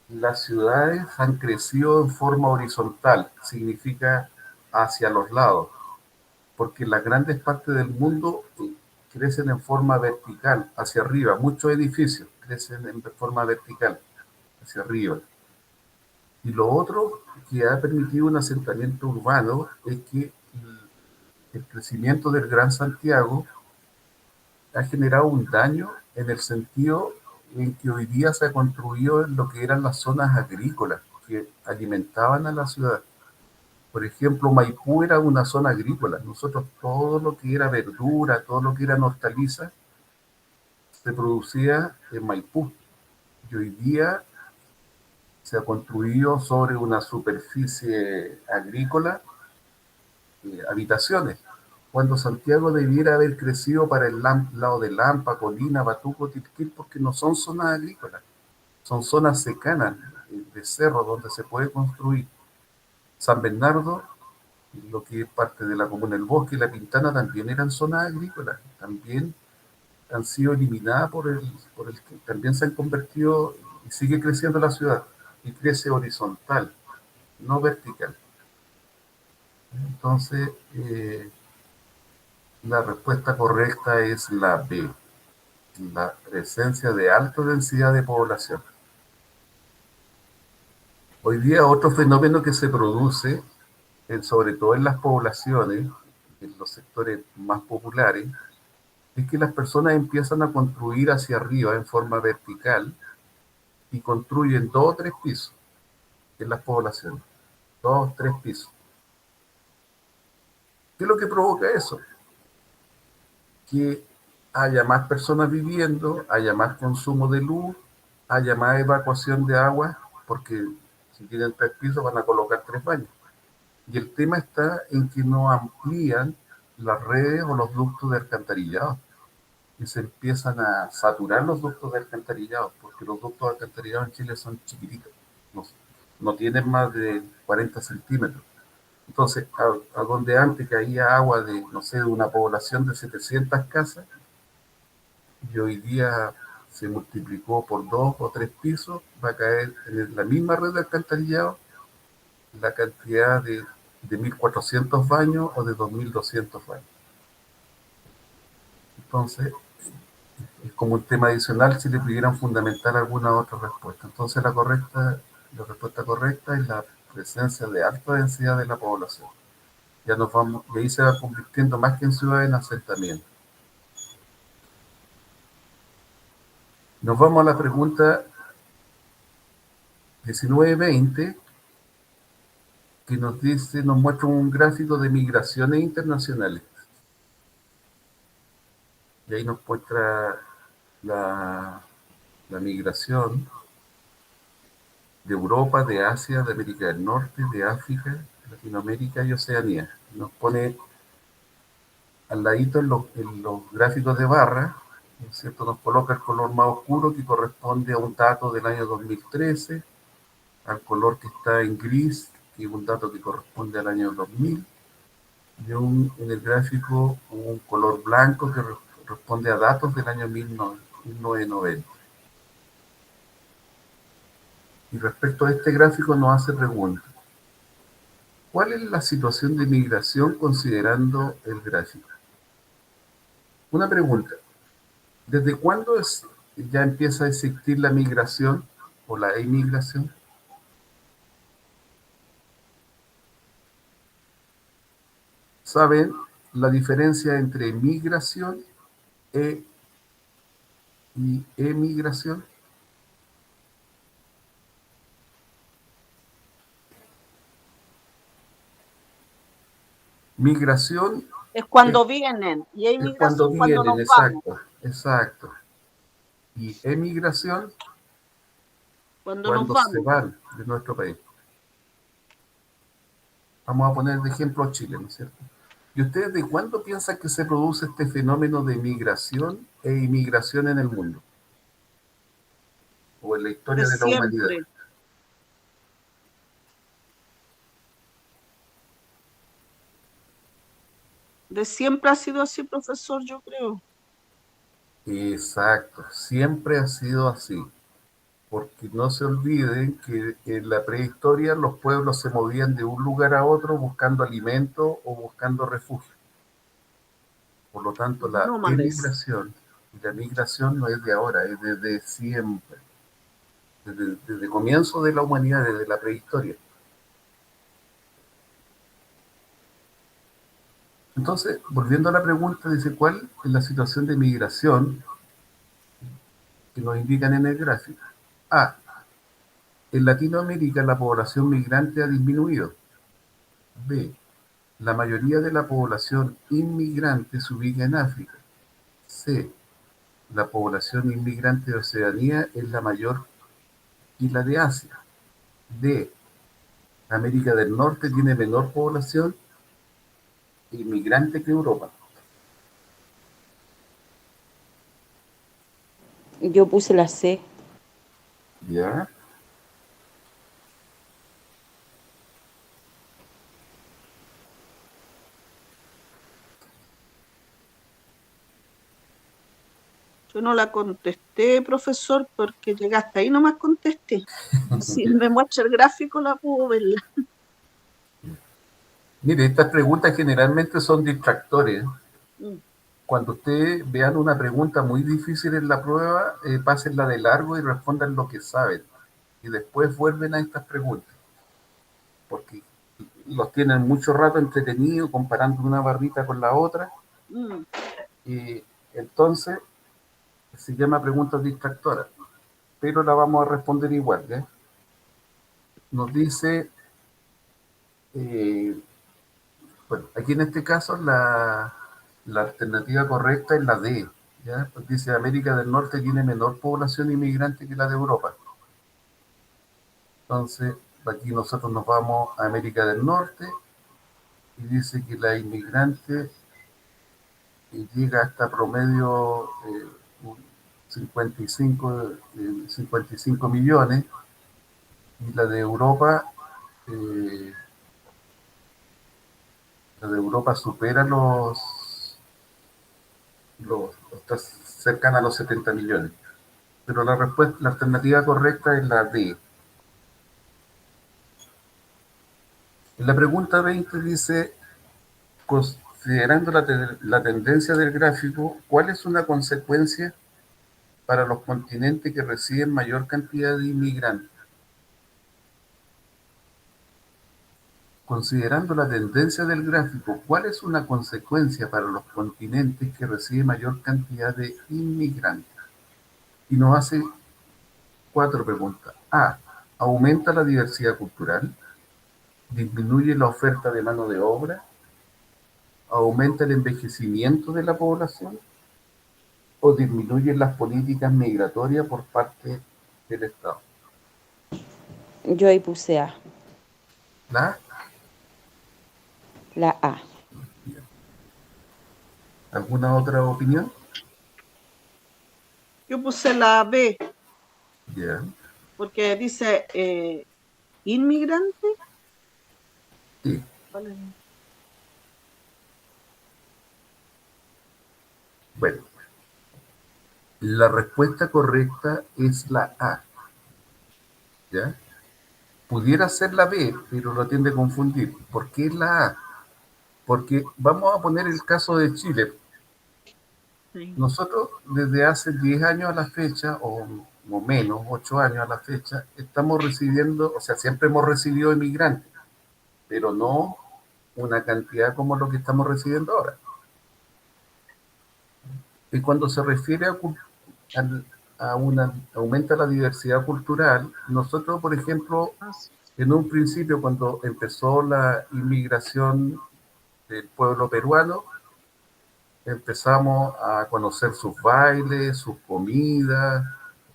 las ciudades han crecido en forma horizontal, significa hacia los lados, porque las grandes partes del mundo crecen en forma vertical, hacia arriba. Muchos edificios crecen en forma vertical, hacia arriba. Y lo otro que ha permitido un asentamiento urbano es que el crecimiento del Gran Santiago ha generado un daño en el sentido en que hoy día se ha construido en lo que eran las zonas agrícolas que alimentaban a la ciudad. Por ejemplo, Maipú era una zona agrícola. Nosotros todo lo que era verdura, todo lo que era hortaliza, se producía en Maipú. Y hoy día se ha construido sobre una superficie agrícola habitaciones, cuando Santiago debiera haber crecido para el lado de Lampa, Colina, Batuco, Tilquil, porque no son zonas agrícolas, son zonas secanas de cerro donde se puede construir. San Bernardo, lo que es parte de la comuna del Bosque y La Pintana, también eran zonas agrícolas, también han sido eliminadas por el que también se han convertido y sigue creciendo la ciudad, y crece horizontal, no vertical. Entonces, la respuesta correcta es la B, la presencia de alta densidad de población. Hoy día otro fenómeno que se produce, sobre todo en las poblaciones, en los sectores más populares, es que las personas empiezan a construir hacia arriba en forma vertical y construyen 2 o 3 pisos en las poblaciones, 2 o 3 pisos. ¿Qué es lo que provoca eso? Que haya más personas viviendo, haya más consumo de luz, haya más evacuación de agua, porque si tienen 3 pisos van a colocar 3 baños. Y el tema está en que no amplían las redes o los ductos de alcantarillado. Y se empiezan a saturar los ductos de alcantarillado, porque los ductos de alcantarillado en Chile son chiquititos, no tienen más de 40 centímetros. Entonces, a donde antes caía agua de, no sé, de una población de 700 casas, y hoy día se multiplicó por 2 o 3 pisos, va a caer en la misma red de alcantarillado la cantidad de 1.400 baños o de 2.200 baños. Entonces, es como un tema adicional si le pudieran fundamentar alguna otra respuesta. Entonces, la respuesta correcta es la presencia de alta densidad de la población. Ya nos vamos, y ahí se va convirtiendo más que en ciudad en asentamiento. Nos vamos a la pregunta 19-20, que nos dice, nos muestra un gráfico de migraciones internacionales. Y ahí nos muestra la migración de Europa, de Asia, de América del Norte, de África, Latinoamérica y Oceanía. Nos pone al ladito en los gráficos de barra ¿no es cierto? Nos coloca el color más oscuro que corresponde a un dato del año 2013, al color que está en gris, que es un dato que corresponde al año 2000, y en el gráfico un color blanco que responde a datos del año 1990. Y respecto a este gráfico nos hace preguntas. ¿Cuál es la situación de migración considerando el gráfico? Una pregunta. ¿Desde cuándo ya empieza a existir la migración o la emigración? ¿Saben la diferencia entre migración y emigración? Migración Es es, cuando vienen y hay es cuando migración cuando vienen, nos vamos, exacto, exacto. Y emigración cuando nos cuando se vamos. van de nuestro país. Vamos a poner de ejemplo a Chile, ¿no es cierto? ¿Y ustedes de cuándo piensan que se produce este fenómeno de migración e inmigración en el mundo? O en la De historia de la humanidad. siempre. De siempre ha sido así, profesor, yo creo. Exacto, siempre ha sido así. Porque no se olviden que en la prehistoria los pueblos se movían de un lugar a otro buscando alimento o buscando refugio. Por lo tanto, la Nómades. emigración y la migración no es de ahora, es desde siempre, desde el comienzo de la humanidad, desde la prehistoria. Entonces, volviendo a la pregunta, dice, ¿cuál es la situación de migración que nos indican en el gráfico? A. En Latinoamérica la población migrante ha disminuido. B. La mayoría de la población inmigrante se ubica en África. C. La población inmigrante de Oceanía es la mayor y la de Asia. D. América del Norte tiene menor población inmigrante que Europa. Yo puse la C. ¿Ya? Yo no la contesté, profesor, porque llegaste ahí, nomás contesté. Si me muestra el gráfico, la puedo verla. Mire, estas preguntas generalmente son distractores. Mm. Cuando ustedes vean una pregunta muy difícil en la prueba, pásenla de largo y respondan lo que saben. Y después vuelven a estas preguntas, porque los tienen mucho rato entretenidos comparando una barrita con la otra. Mm. Y entonces se llama preguntas distractoras, pero la vamos a responder igual. ¿Ya? Nos dice, eh, bueno, aquí en este caso la alternativa correcta es la D. ¿Ya? Pues dice América del Norte tiene menor población inmigrante que la de Europa. Entonces, aquí nosotros nos vamos a América del Norte y dice que la inmigrante llega hasta promedio 55 millones y eh, la de Europa supera está cercana a los 70 millones. Pero la respuesta, la alternativa correcta es la D. En la pregunta 20 dice, considerando la tendencia del gráfico, ¿cuál es una consecuencia para los continentes que reciben mayor cantidad de inmigrantes? Considerando la tendencia del gráfico, ¿cuál es una consecuencia para los continentes que reciben mayor cantidad de inmigrantes? Y nos hace 4 preguntas. A. ¿Aumenta la diversidad cultural? ¿Disminuye la oferta de mano de obra? ¿Aumenta el envejecimiento de la población? ¿O disminuyen las políticas migratorias por parte del Estado? Yo ahí puse A. ¿La? La A. ¿Alguna otra opinión? Yo puse la B, Ya. porque dice inmigrante. Sí. ¿Cuál es? Bueno, la respuesta correcta es la A, ¿ya? Pudiera ser la B, pero lo tiende a confundir. ¿Por qué es la A? Porque vamos a poner el caso de Chile. Sí. Nosotros desde hace 10 años a la fecha, o menos, 8 años a la fecha, estamos recibiendo, o sea, siempre hemos recibido inmigrantes, pero no una cantidad como lo que estamos recibiendo ahora. Y cuando se refiere a una, aumenta la diversidad cultural, nosotros, por ejemplo, en un principio, cuando empezó la inmigración del pueblo peruano, empezamos a conocer sus bailes, sus comidas,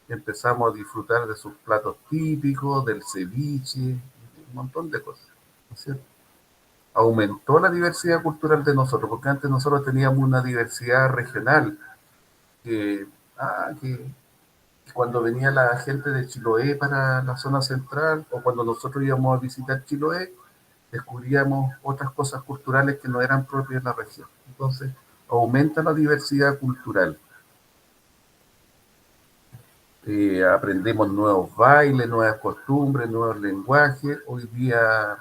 empezamos a disfrutar de sus platos típicos, del ceviche, un montón de cosas, ¿no es cierto? Aumentó la diversidad cultural de nosotros, porque antes nosotros teníamos una diversidad regional, que, que cuando venía la gente de Chiloé para la zona central, o cuando nosotros íbamos a visitar Chiloé, descubríamos otras cosas culturales que no eran propias de la región. Entonces, aumenta la diversidad cultural. Aprendemos nuevos bailes, nuevas costumbres, nuevos lenguajes. Hoy día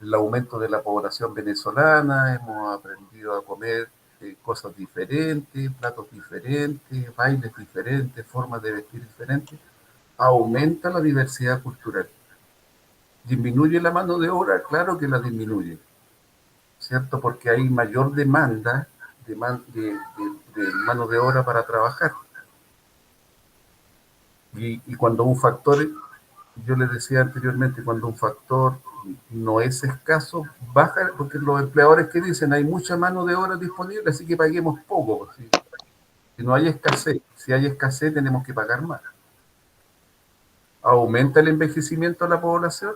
el aumento de la población venezolana, hemos aprendido a comer cosas diferentes, platos diferentes, bailes diferentes, formas de vestir diferentes. Aumenta la diversidad cultural. ¿Disminuye la mano de obra? Claro que la disminuye, ¿cierto? Porque hay mayor demanda de mano de obra para trabajar. Y cuando un factor, yo les decía anteriormente, cuando un factor no es escaso, baja, porque los empleadores que dicen hay mucha mano de obra disponible, así que paguemos poco. Si no hay escasez, si hay escasez tenemos que pagar más. ¿Aumenta el envejecimiento de la población?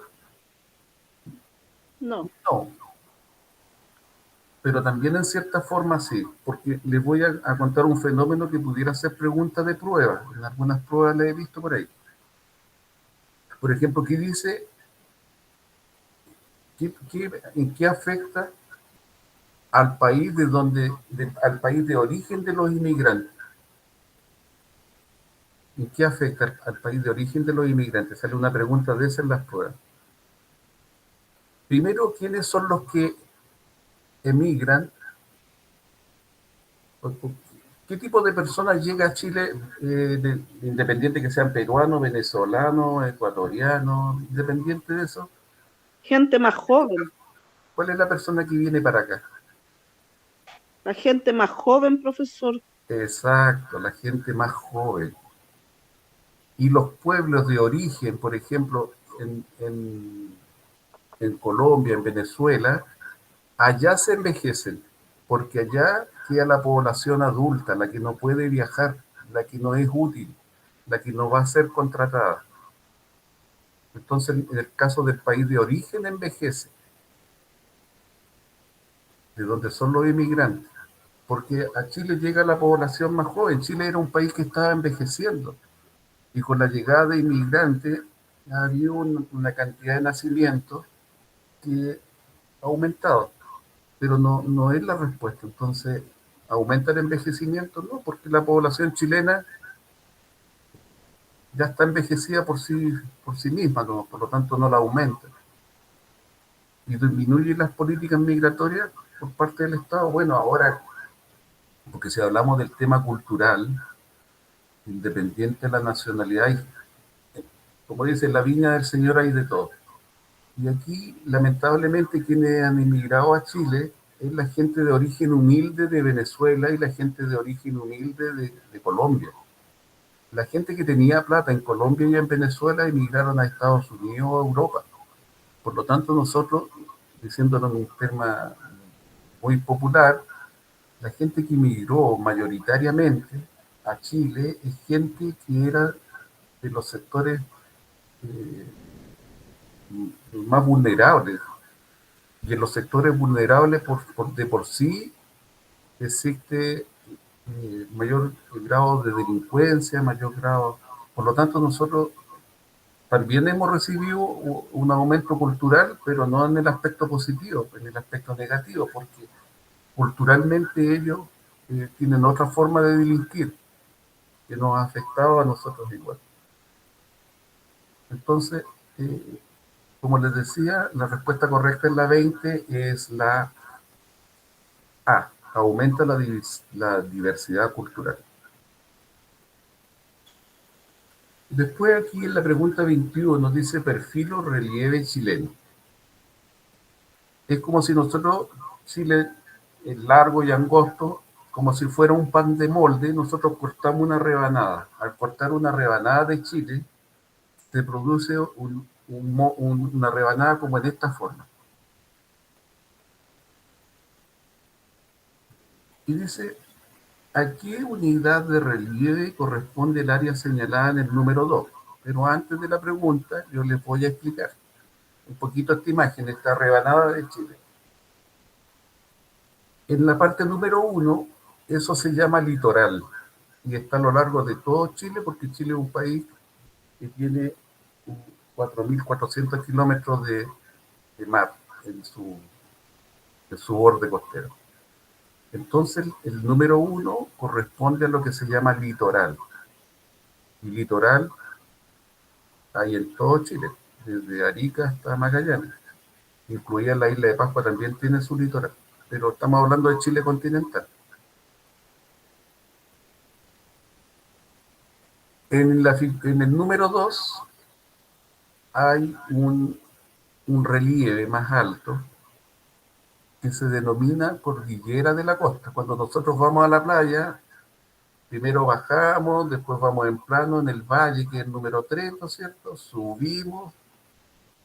No. No, pero también en cierta forma sí, porque les voy a contar un fenómeno que pudiera ser pregunta de prueba. En algunas pruebas le he visto por ahí. Por ejemplo, ¿qué dice? ¿En qué afecta al país al país de origen de los inmigrantes? ¿En qué afecta al país de origen de los inmigrantes? Sale una pregunta de esas en las pruebas. Primero, ¿quiénes son los que emigran? ¿Qué tipo de personas llega a Chile, independiente que sean peruanos, venezolanos, ecuatorianos, independiente de eso? Gente más joven. ¿Cuál es la persona que viene para acá? La gente más joven, profesor. Exacto, la gente más joven. Y los pueblos de origen, por ejemplo, en Colombia, en Venezuela, allá se envejecen, porque allá queda la población adulta, la que no puede viajar, la que no es útil, la que no va a ser contratada. Entonces, en el caso del país de origen, envejece, de donde son los inmigrantes, porque a Chile llega la población más joven. Chile era un país que estaba envejeciendo, y con la llegada de inmigrantes ha habido una cantidad de nacimientos que ha aumentado, pero no es la respuesta. Entonces, ¿aumenta el envejecimiento? No, porque la población chilena ya está envejecida por sí misma, ¿no? Por lo tanto no la aumenta. Y disminuye las políticas migratorias por parte del Estado. Bueno, ahora, porque si hablamos del tema cultural, independiente de la nacionalidad, como dice, en la viña del Señor hay de todo. Y aquí, lamentablemente, quienes han inmigrado a Chile es la gente de origen humilde de Venezuela y la gente de origen humilde de Colombia. La gente que tenía plata en Colombia y en Venezuela emigraron a Estados Unidos o a Europa. Por lo tanto, nosotros, diciéndolo en un tema muy popular, la gente que emigró mayoritariamente a Chile es gente que era de los sectores eh, más vulnerables. Y en los sectores vulnerables de por sí existe mayor grado de delincuencia, mayor grado. Por lo tanto, nosotros también hemos recibido un aumento cultural, pero no en el aspecto positivo, en el aspecto negativo, porque culturalmente ellos tienen otra forma de delinquir que nos ha afectado a nosotros igual. Entonces, como les decía, la respuesta correcta en la 20 es la A, aumenta la diversidad cultural. Después aquí en la pregunta 21 nos dice perfil o relieve chileno. Es como si nosotros, Chile es largo y angosto, como si fuera un pan de molde, nosotros cortamos una rebanada. Al cortar una rebanada de Chile, se produce una rebanada como en esta forma. Y dice, ¿a qué unidad de relieve corresponde el área señalada en el número 2? Pero antes de la pregunta, yo les voy a explicar un poquito esta imagen, esta rebanada de Chile. En la parte número 1, eso se llama litoral y está a lo largo de todo Chile, porque Chile es un país que tiene 4.400 kilómetros de mar en su borde costero. Entonces, el número 1 corresponde a lo que se llama litoral. Y litoral hay en todo Chile, desde Arica hasta Magallanes. Incluida la isla de Pascua también tiene su litoral, pero estamos hablando de Chile continental. En el número 2 hay un relieve más alto que se denomina cordillera de la costa. Cuando nosotros vamos a la playa, primero bajamos, después vamos en plano en el valle, que es el número 3, ¿no es cierto? Subimos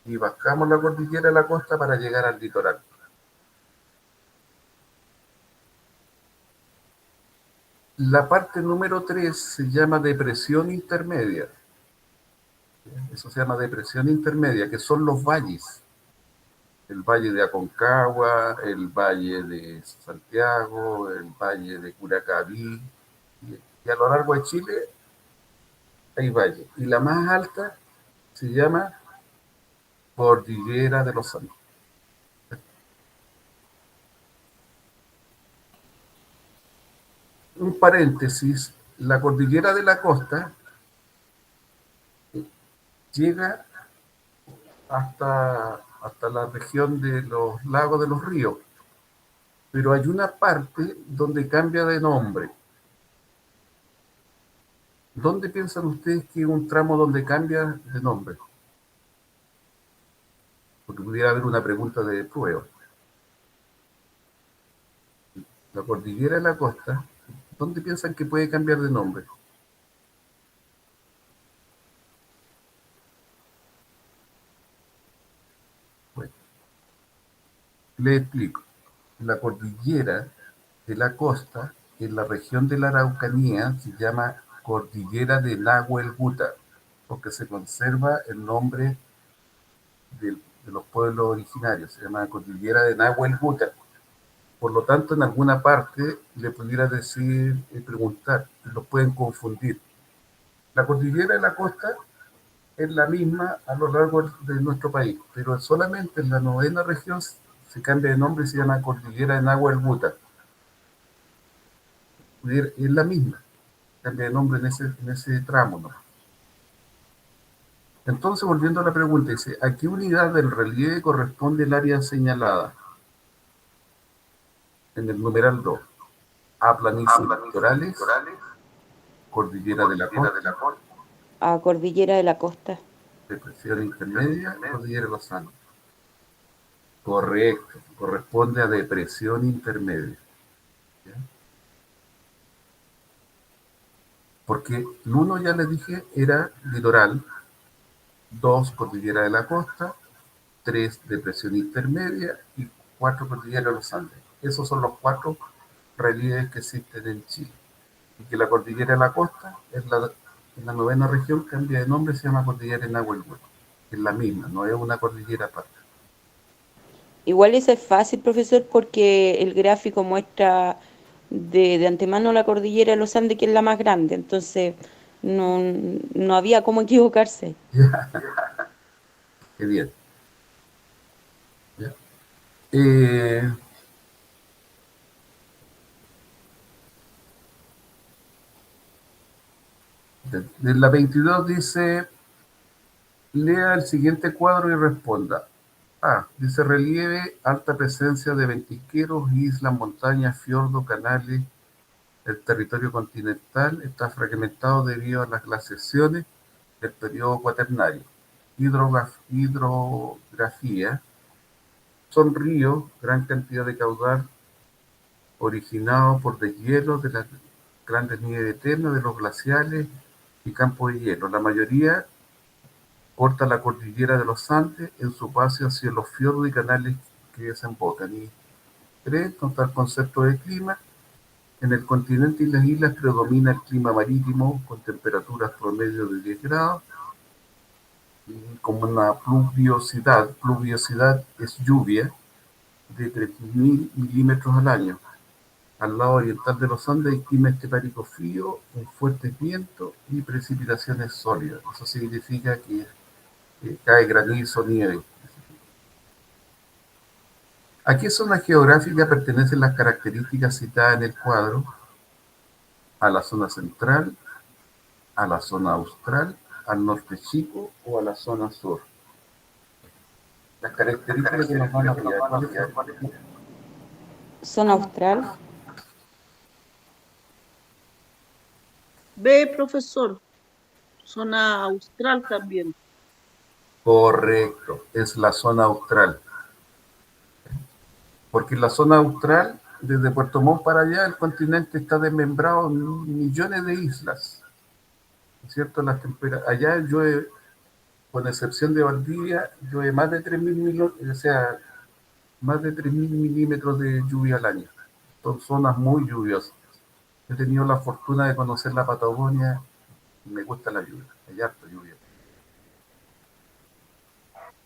y bajamos la cordillera de la costa para llegar al litoral. La parte número 3 se llama depresión intermedia. Eso se llama depresión intermedia, que son los valles. El valle de Aconcagua, el valle de Santiago, el valle de Curacaví. Y a lo largo de Chile hay valles. Y la más alta se llama Cordillera de los Andes. Un paréntesis, la cordillera de la costa llega hasta la región de los lagos de los ríos, pero hay una parte donde cambia de nombre. ¿Dónde piensan ustedes que es un tramo donde cambia de nombre? Porque pudiera haber una pregunta de prueba. La cordillera de la costa, ¿dónde piensan que puede cambiar de nombre? Bueno, les explico. La cordillera de la costa, en la región de la Araucanía, se llama Cordillera de Nahuel Huta, porque se conserva el nombre de los pueblos originarios, se llama Cordillera de Nahuel Huta. Por lo tanto, en alguna parte le pudiera decir, preguntar, los pueden confundir. La cordillera de la costa es la misma a lo largo de nuestro país, pero solamente en la 9ª región se cambia de nombre y se llama Cordillera de Nahuel Huta. Es la misma, cambia de nombre en ese tramo, ¿no? Entonces, volviendo a la pregunta, dice, ¿a qué unidad del relieve corresponde el área señalada? En el numeral 2. A planicies litorales, cordillera de la costa, A Cordillera de la Costa. depresión intermedia, cordillera de los Andes. Correcto, corresponde a depresión intermedia. ¿Ya? Porque el 1, ya les dije, era litoral, 2, cordillera de la costa, 3, depresión intermedia y 4, cordillera de los Andes. Esos son los 4 relieves que existen en Chile. Y que la cordillera de la costa en la 9ª región cambia de nombre, se llama cordillera de Nahuel Huta. Es la misma, no es una cordillera aparte. Igual eso es fácil, profesor, porque el gráfico muestra de antemano la cordillera de los Andes, que es la más grande, entonces no había cómo equivocarse. Ya, qué bien. Ya. Eh, de la 22 dice, lea el siguiente cuadro y responda. Dice relieve, alta presencia de ventisqueros, islas, montañas, fiordos, canales. El territorio continental está fragmentado debido a las glaciaciones del periodo cuaternario. Hidrografía. Son ríos, gran cantidad de caudal originado por deshielo de las grandes nieves eternas de los glaciales y campos de hielo. La mayoría corta la cordillera de los Andes en su paso hacia los fiordos y canales que desembocan. Y 3. Contra el concepto de clima. En el continente y las islas predomina el clima marítimo con temperaturas promedio de 10 grados y con una pluviosidad. Pluviosidad es lluvia de 3.000 milímetros al año. Al lado oriental de los Andes hay clima estepárico frío, con fuertes vientos y precipitaciones sólidas. Eso significa que cae granizo, nieve. ¿A qué zona geográfica pertenecen las características citadas en el cuadro? ¿A la zona central, a la zona austral, al norte chico o a la zona sur? Las características que nos van a pillar. Zona austral. B, profesor. Zona austral también. Correcto, es la zona austral. Porque en la zona austral, desde Puerto Montt para allá, el continente está desmembrado en millones de islas. ¿Cierto? Allá llueve, con excepción de Valdivia, llueve más de 3.000 milímetros de lluvia al año. Son zonas muy lluviosas. He tenido la fortuna de conocer la Patagonia y me gusta la lluvia. Hay harta lluvia.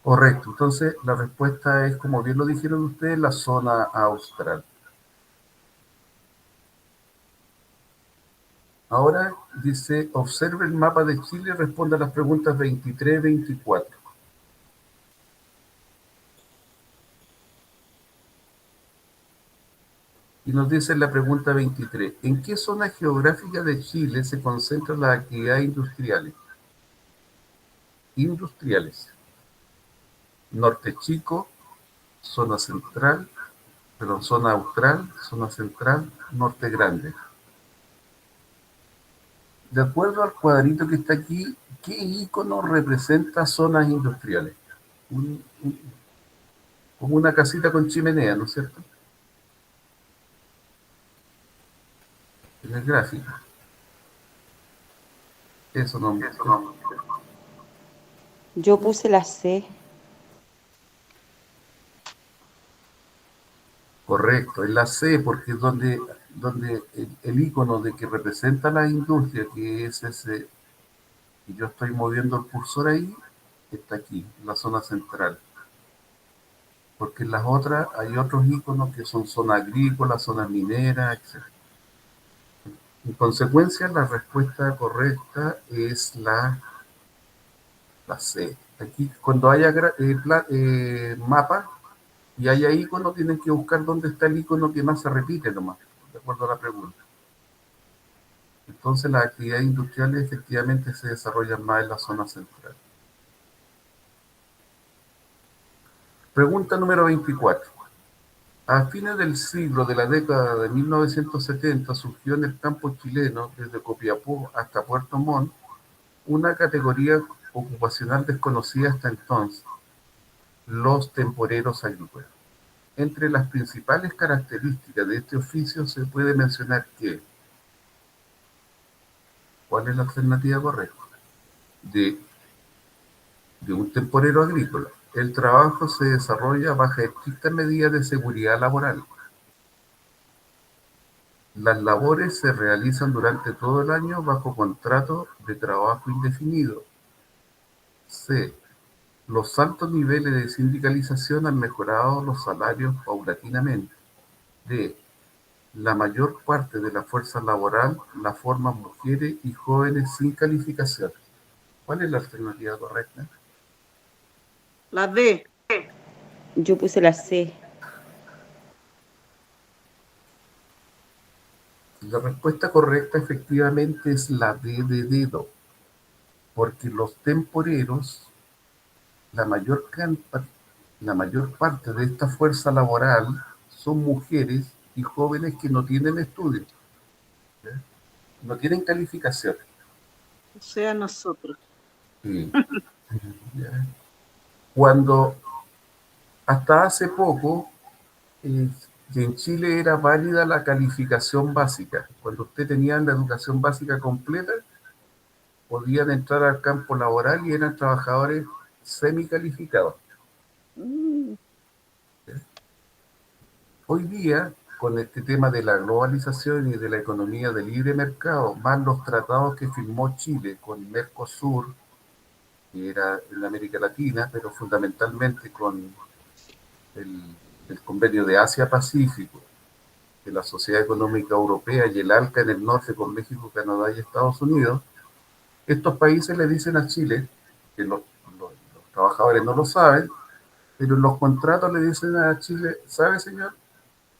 Correcto, entonces la respuesta es, como bien lo dijeron ustedes, la zona austral. Ahora dice, observe el mapa de Chile y responda a las preguntas 23 y 24. Y nos dice la pregunta 23, ¿en qué zona geográfica de Chile se concentran las actividades industriales? Norte Chico, zona central, zona austral, zona central, norte grande. De acuerdo al cuadrito que está aquí, ¿qué icono representa zonas industriales? Como una casita con chimenea, ¿no es cierto? En el gráfico. Eso no. Yo puse la C. Correcto, es la C, porque es donde el icono de que representa la industria, que es ese, y yo estoy moviendo el cursor ahí, está aquí, en la zona central. Porque en las otras hay otros iconos que son zonas agrícolas, zonas mineras, etc. En consecuencia, la respuesta correcta es la C. Aquí, cuando haya mapa y haya icono, tienen que buscar dónde está el icono que más se repite nomás, de acuerdo a la pregunta. Entonces, las actividades industriales efectivamente se desarrollan más en la zona central. Pregunta número 24. A fines del siglo de la década de 1970 surgió en el campo chileno, desde Copiapó hasta Puerto Montt, una categoría ocupacional desconocida hasta entonces, los temporeros agrícolas. Entre las principales características de este oficio se puede mencionar que, ¿cuál es la alternativa correcta? De un temporero agrícola. El trabajo se desarrolla bajo estrictas medidas de seguridad laboral. Las labores se realizan durante todo el año bajo contrato de trabajo indefinido. C. Los altos niveles de sindicalización han mejorado los salarios paulatinamente. D. la mayor parte de la fuerza laboral la forman mujeres y jóvenes sin calificación. ¿Cuál es la alternativa correcta? La D. Yo puse la C. La respuesta correcta efectivamente es la D de dedo, porque los temporeros, la mayor parte de esta fuerza laboral son mujeres y jóvenes que no tienen estudios, ¿ya? No tienen calificación. O sea, nosotros. Sí. ¿Ya? Cuando hasta hace poco, que en Chile era válida la calificación básica. Cuando usted tenía la educación básica completa, podían entrar al campo laboral y eran trabajadores semicalificados. Mm, Hoy día, con este tema de la globalización y de la economía de libre mercado, más los tratados que firmó Chile con Mercosur, que era en América Latina, pero fundamentalmente con el convenio de Asia-Pacífico, de la Sociedad Económica Europea y el ALCA en el norte con México, Canadá y Estados Unidos, estos países le dicen a Chile, que los trabajadores no lo saben, pero en los contratos le dicen a Chile, ¿sabe, señor?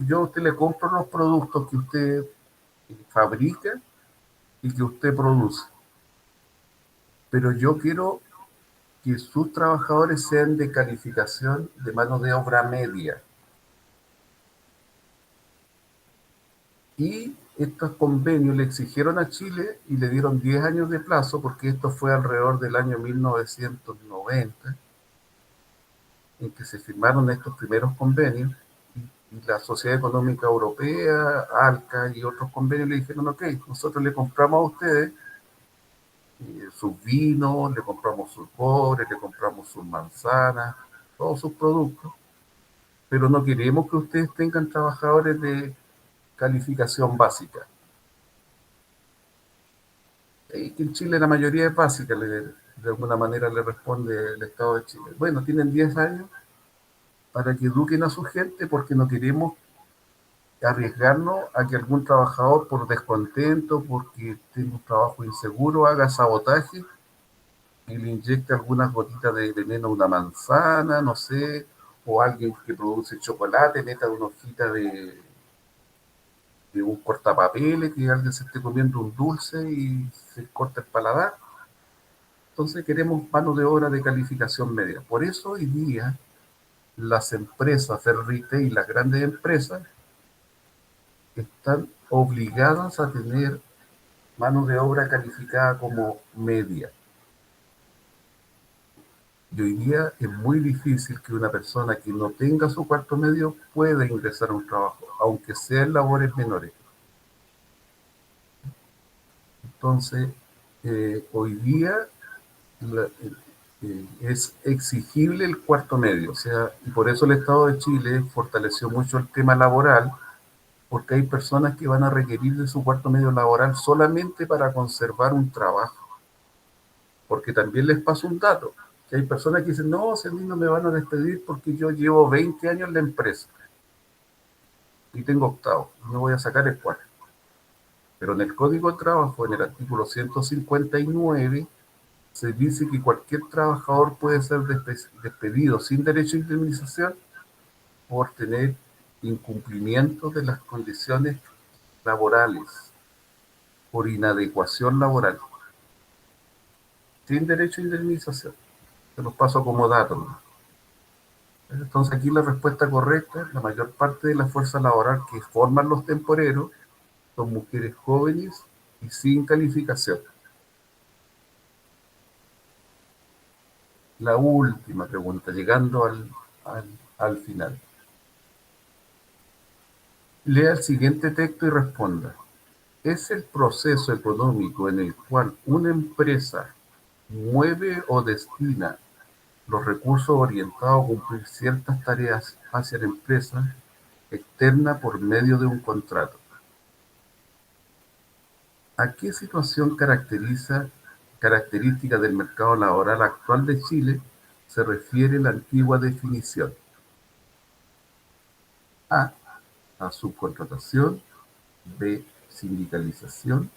Yo a usted le compro los productos que usted fabrica y que usted produce, pero yo quiero que sus trabajadores sean de calificación de mano de obra media. Y estos convenios le exigieron a Chile y le dieron 10 años de plazo, porque esto fue alrededor del año 1990, en que se firmaron estos primeros convenios, y la Sociedad Económica Europea, ALCA y otros convenios le dijeron, ok, nosotros le compramos a ustedes sus vinos, le compramos sus cobre, le compramos sus manzanas, todos sus productos, pero no queremos que ustedes tengan trabajadores de calificación básica. Y que en Chile la mayoría es básica, de alguna manera le responde el Estado de Chile. Bueno, tienen 10 años para que eduquen a su gente, porque no queremos arriesgarnos a que algún trabajador por descontento, porque tiene un trabajo inseguro, haga sabotaje y le inyecte algunas gotitas de veneno a una manzana, no sé, o alguien que produce chocolate meta una hojita de un cortapapeles, que alguien se esté comiendo un dulce y se corta el paladar. Entonces queremos mano de obra de calificación media. Por eso hoy día las empresas del retail, las grandes empresas, están obligadas a tener mano de obra calificada como media. Y hoy día es muy difícil que una persona que no tenga su cuarto medio pueda ingresar a un trabajo, aunque sea en labores menores. Entonces, hoy día es exigible el cuarto medio, o sea, y por eso el Estado de Chile fortaleció mucho el tema laboral, porque hay personas que van a requerir de su cuarto medio laboral solamente para conservar un trabajo. Porque también les paso un dato, que hay personas que dicen, no, si a mí no me van a despedir porque yo llevo 20 años en la empresa y tengo octavo, no voy a sacar el cuarto. Pero en el Código de Trabajo, en el artículo 159, se dice que cualquier trabajador puede ser despedido sin derecho a indemnización por tener incumplimiento de las condiciones laborales, por inadecuación laboral, sin derecho a indemnización. Se los paso como dato, ¿no? Entonces aquí la respuesta correcta, la mayor parte de la fuerza laboral que forman los temporeros son mujeres jóvenes y sin calificación. La última pregunta, llegando al final. Lea el siguiente texto y responda. ¿Es el proceso económico en el cual una empresa mueve o destina los recursos orientados a cumplir ciertas tareas hacia la empresa externa por medio de un contrato? ¿A qué situación característica del mercado laboral actual de Chile se refiere la antigua definición? A subcontratación, B, sindicalización,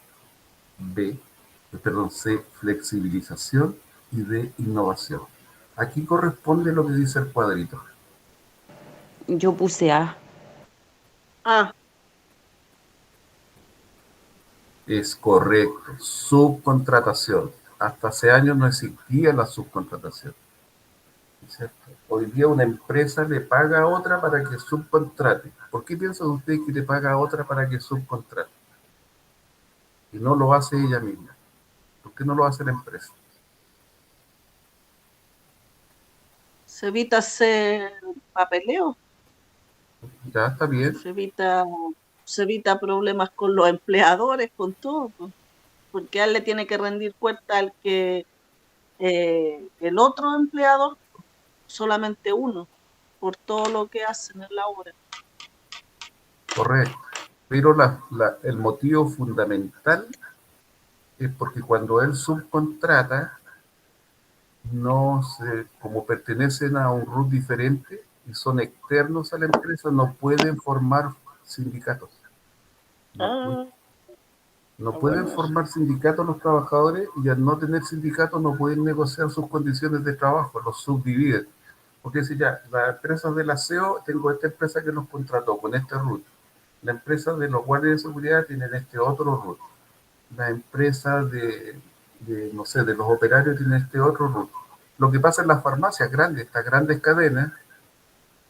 C, flexibilización y D, innovación. Aquí corresponde lo que dice el cuadrito. Yo puse A. Ah, Es correcto, subcontratación. Hasta hace años no existía la subcontratación. ¿Cierto? Hoy día una empresa le paga a otra para que subcontrate. ¿Por qué piensa usted que le paga a otra para que subcontrate? Y no lo hace ella misma. ¿Por qué no lo hace la empresa? se evita hacer papeleo, Ya está bien. se evita problemas con los empleadores, con todo, pues, porque a él le tiene que rendir cuenta al que el otro empleador, solamente uno, por todo lo que hacen en la obra. Correcto. Pero el motivo fundamental es porque cuando él subcontrata, como pertenecen a un RUT diferente y son externos a la empresa, no pueden formar sindicatos. Ah, No pueden bueno, formar sindicatos los trabajadores y al no tener sindicatos no pueden negociar sus condiciones de trabajo, los subdividen. Porque si ya, las empresas del aseo, tengo esta empresa que nos contrató con este RUT. La empresa de los guardias de seguridad tienen este otro RUT. La empresa no sé, de los operarios tiene este otro RUT. Lo que pasa en las farmacias grandes, estas grandes cadenas,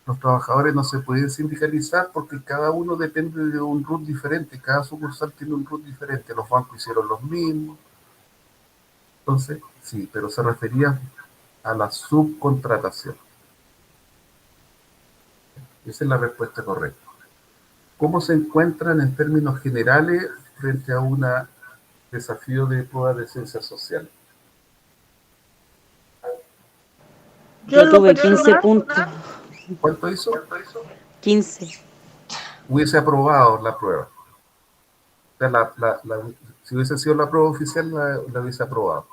los trabajadores no se pueden sindicalizar porque cada uno depende de un RUT diferente, cada sucursal tiene un RUT diferente, los bancos hicieron los mismos. Entonces, sí, pero se refería a la subcontratación. Esa es la respuesta correcta. ¿Cómo se encuentran en términos generales frente a un desafío de prueba de ciencias sociales? yo Yo en lo tuve 15 personal, puntos. ¿Cuánto hizo? 15. Hubiese aprobado la prueba. O sea, si hubiese sido la prueba oficial, la hubiese aprobado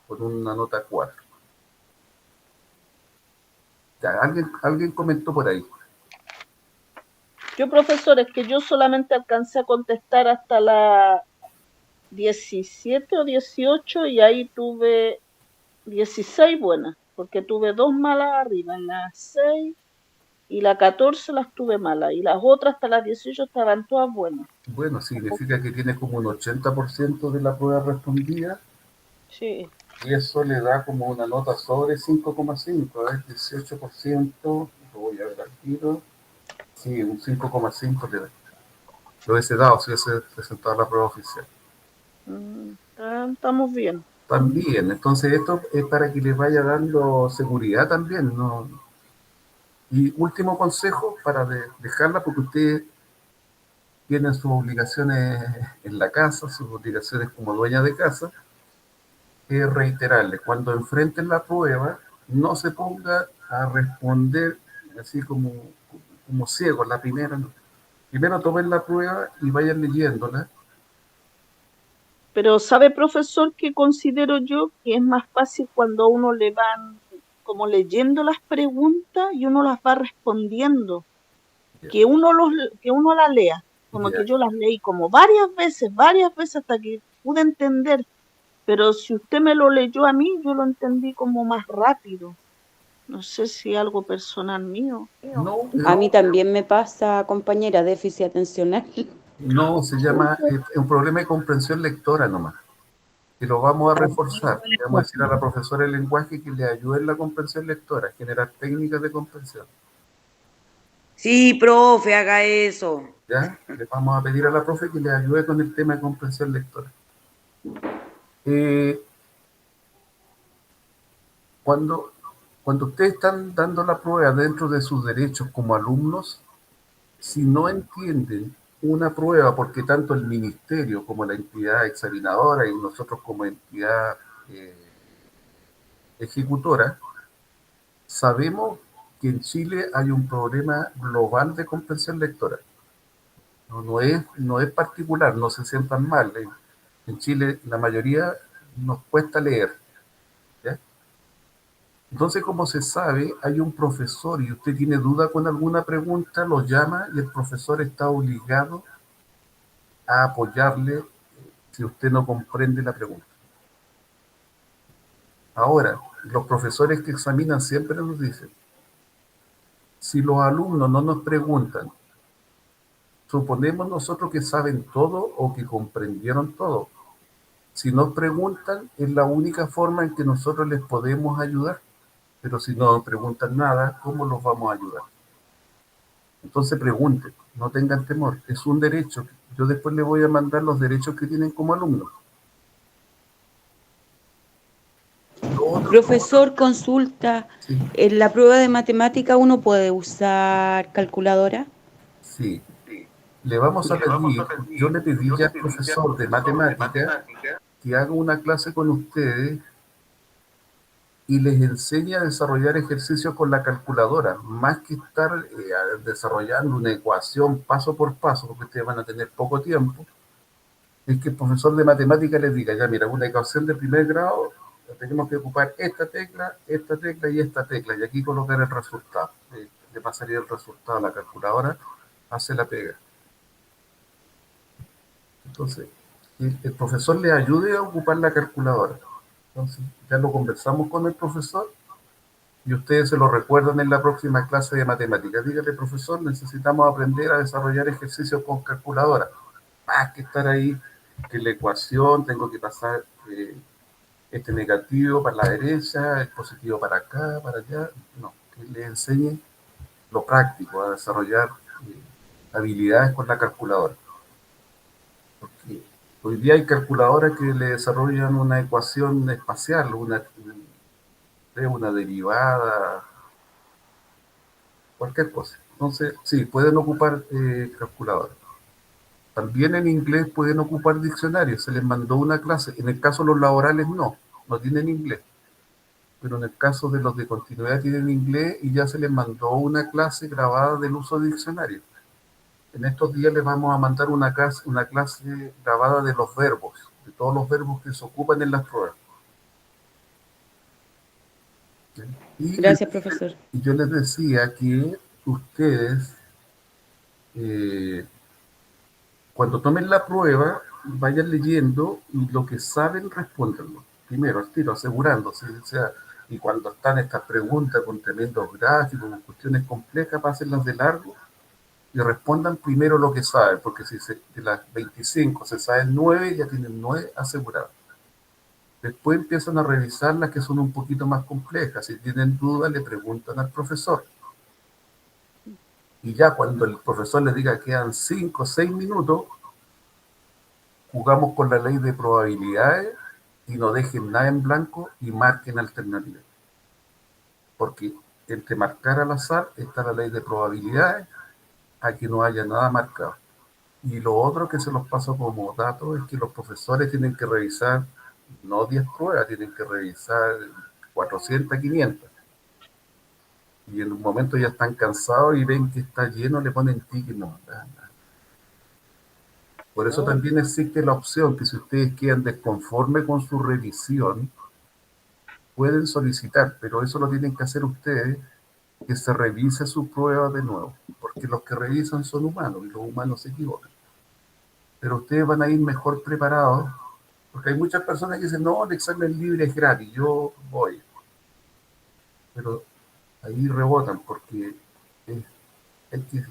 con una nota 4. Ya, alguien comentó por ahí. yo profesor, es que yo solamente alcancé a contestar hasta la 17 o 18 y ahí tuve 16 buenas, porque tuve 2 malas arriba, las 6 y la 14 las tuve malas, y las otras hasta las 18 estaban todas buenas. Bueno, significa que tiene como un 80% de la prueba respondida Sí. y eso le da como una nota sobre 5,5, es 18%, lo voy a ver al tiro. Sí, un 5,5 le da. Lo hubiese dado si hubiese presentado la prueba oficial. Estamos bien. También, entonces esto es para que les vaya dando seguridad también, ¿no? Y último consejo para dejarla, porque ustedes tienen sus obligaciones en la casa, sus obligaciones como dueña de casa, es reiterarles, cuando enfrenten la prueba, no se ponga a responder así como ciego, la primera, ¿no? Primero tomen la prueba y vayan leyéndola. Pero ¿sabe, profesor, que considero yo que es más fácil cuando a uno le van como leyendo las preguntas y uno las va respondiendo, Ya, que uno las lea, como ya. que yo las leí como varias veces hasta que pude entender, pero si usted me lo leyó a mí, yo lo entendí como más rápido. No sé si algo personal mío. No, A mí también me pasa, compañera, déficit atencional. no, se llama, es un problema de comprensión lectora nomás. Y lo vamos a reforzar. Le vamos a decir a la profesora de lenguaje que le ayude en la comprensión lectora, generar técnicas de comprensión. Sí, profe, haga eso. ¿Ya? Le vamos a pedir a la profe que le ayude con el tema de comprensión lectora. Eh, cuando, cuando ustedes están dando la prueba dentro de sus derechos como alumnos, si no entienden una prueba, porque tanto el ministerio como la entidad examinadora y nosotros como entidad ejecutora, sabemos que en Chile hay un problema global de comprensión lectora. No es particular, no se sientan mal. En Chile la mayoría nos cuesta leer. ¿Ya? Entonces, como se sabe, hay un profesor y usted tiene duda con alguna pregunta, lo llama y el profesor está obligado a apoyarle si usted no comprende la pregunta. Ahora, los profesores que examinan siempre nos dicen, si los alumnos no nos preguntan, suponemos nosotros que saben todo o que comprendieron todo. Si nos preguntan, es la única forma en que nosotros les podemos ayudar. Pero si no nos preguntan nada, ¿cómo los vamos a ayudar? Entonces pregunten, no tengan temor, es un derecho. Yo después les voy a mandar los derechos que tienen como alumnos. Profesor, consulta, Sí, ¿en la prueba de matemática uno puede usar calculadora? sí. Le vamos a pedir, yo le pedí ya al profesor de matemática que haga una clase con ustedes y les enseñe a desarrollar ejercicios con la calculadora, más que estar desarrollando una ecuación paso por paso, porque ustedes van a tener poco tiempo. Es que el profesor de matemática les diga, ya mira, una ecuación de primer grado, tenemos que ocupar esta tecla y esta tecla, y aquí colocar el resultado. Le va a salir el resultado a la calculadora, hace la pega. Entonces, el profesor le ayude a ocupar la calculadora. Entonces, ya lo conversamos con el profesor y ustedes se lo recuerdan en la próxima clase de matemáticas. Dígale, profesor, necesitamos aprender a desarrollar ejercicios con calculadora. Más que estar ahí, que la ecuación, tengo que pasar este negativo para la derecha, el positivo para acá, para allá. No, que le enseñe lo práctico, a desarrollar habilidades con la calculadora. Porque hoy día hay calculadoras que le desarrollan una ecuación espacial, una derivada, cualquier cosa. Entonces, sí, pueden ocupar calculadoras. También en inglés pueden ocupar diccionarios. Se les mandó una clase. En el caso de los laborales no tienen inglés. Pero en el caso de los de continuidad tienen inglés y ya se les mandó una clase grabada del uso de diccionarios. En estos días les vamos a mandar una clase grabada de los verbos, de todos los verbos que se ocupan en las pruebas. Gracias, profesor. Y yo les decía que ustedes, cuando tomen la prueba, vayan leyendo y lo que saben, respóndanlo. Primero, al tiro, asegurándose. O sea, y cuando están estas preguntas con tremendos gráficos, con cuestiones complejas, pásenlas de largo y respondan primero lo que saben, porque si de las 25 se saben 9, ya tienen 9 aseguradas. Después empiezan a revisar las que son un poquito más complejas. Si tienen dudas, le preguntan al profesor. Y ya cuando el profesor les diga que quedan 5 o 6 minutos, jugamos con la ley de probabilidades y no dejen nada en blanco y marquen alternativas. Porque entre marcar al azar está la ley de probabilidades a que no haya nada marcado. Y lo otro que se los paso como dato es que los profesores tienen que revisar no 10 pruebas, tienen que revisar 400, 500. Y en un momento ya están cansados y ven que está lleno, le ponen tic y no. Por eso también existe la opción que si ustedes quedan desconformes con su revisión, pueden solicitar, pero eso lo tienen que hacer ustedes, que se revise su prueba de nuevo, porque los que revisan son humanos y los humanos se equivocan. Pero ustedes van a ir mejor preparados, porque hay muchas personas que dicen, no, el examen libre es gratis, yo voy. Pero ahí rebotan porque hay que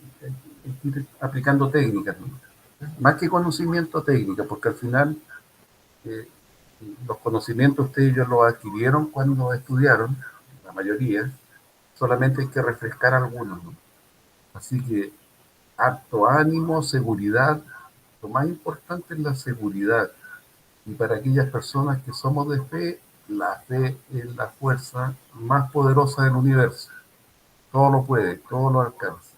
ir aplicando técnicas, ¿no? Más que conocimiento técnica, porque al final los conocimientos ustedes ya los adquirieron cuando estudiaron, la mayoría, solamente hay que refrescar algunos, ¿no? Así que harto ánimo, seguridad, lo más importante es la seguridad. Y para aquellas personas que somos de fe, la fe es la fuerza más poderosa del universo. Todo lo puede, todo lo alcanza.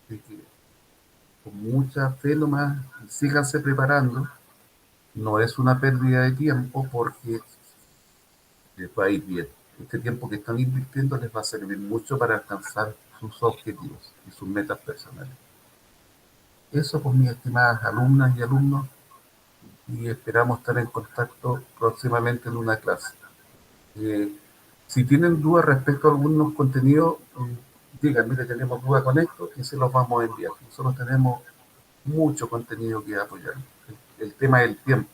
Así que con mucha fe nomás, síganse preparando. No es una pérdida de tiempo porque les va a ir bien. Este tiempo que están invirtiendo les va a servir mucho para alcanzar sus objetivos y sus metas personales. Eso, pues, mis estimadas alumnas y alumnos, y esperamos estar en contacto próximamente en una clase. Si tienen dudas respecto a algunos contenidos, digan, mire, tenemos dudas con esto y se los vamos a enviar. Nosotros tenemos mucho contenido que apoyar. El tema del tiempo.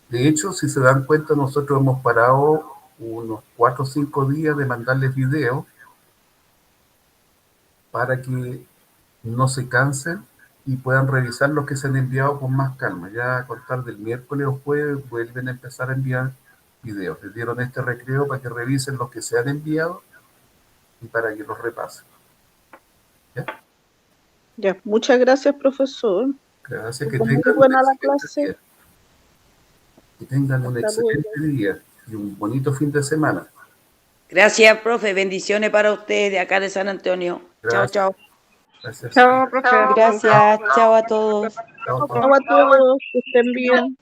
De hecho, si se dan cuenta, nosotros hemos parado unos 4 o 5 días de mandarles videos para que no se cansen y puedan revisar los que se han enviado con más calma. Ya a contar del miércoles o jueves vuelven a empezar a enviar videos. Les dieron este recreo para que revisen los que se han enviado y para que los repasen. ¿Ya? Ya, muchas gracias, profesor. Gracias, que Fue muy tengan un buena la excelente clase. día. Que tengan un Hasta luego. excelente día y un bonito fin de semana. Gracias, profe. Bendiciones para usted de acá de San Antonio. Chao, Gracias. chao. Gracias. Chao, profe. Gracias, chao a todos. Chao, Chao a todos, que estén bien.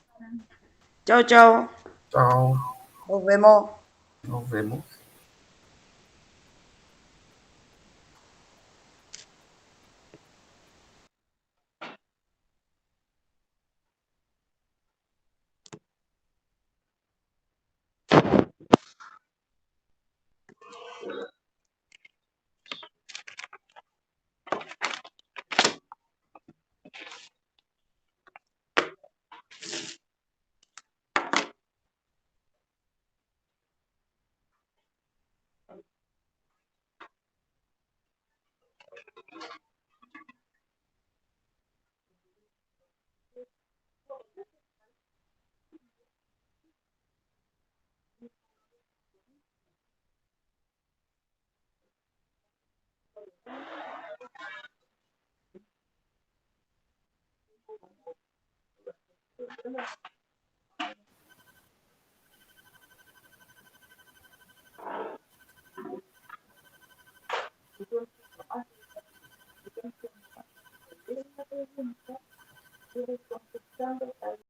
Chao, chao. chao. Nos vemos. Nos vemos.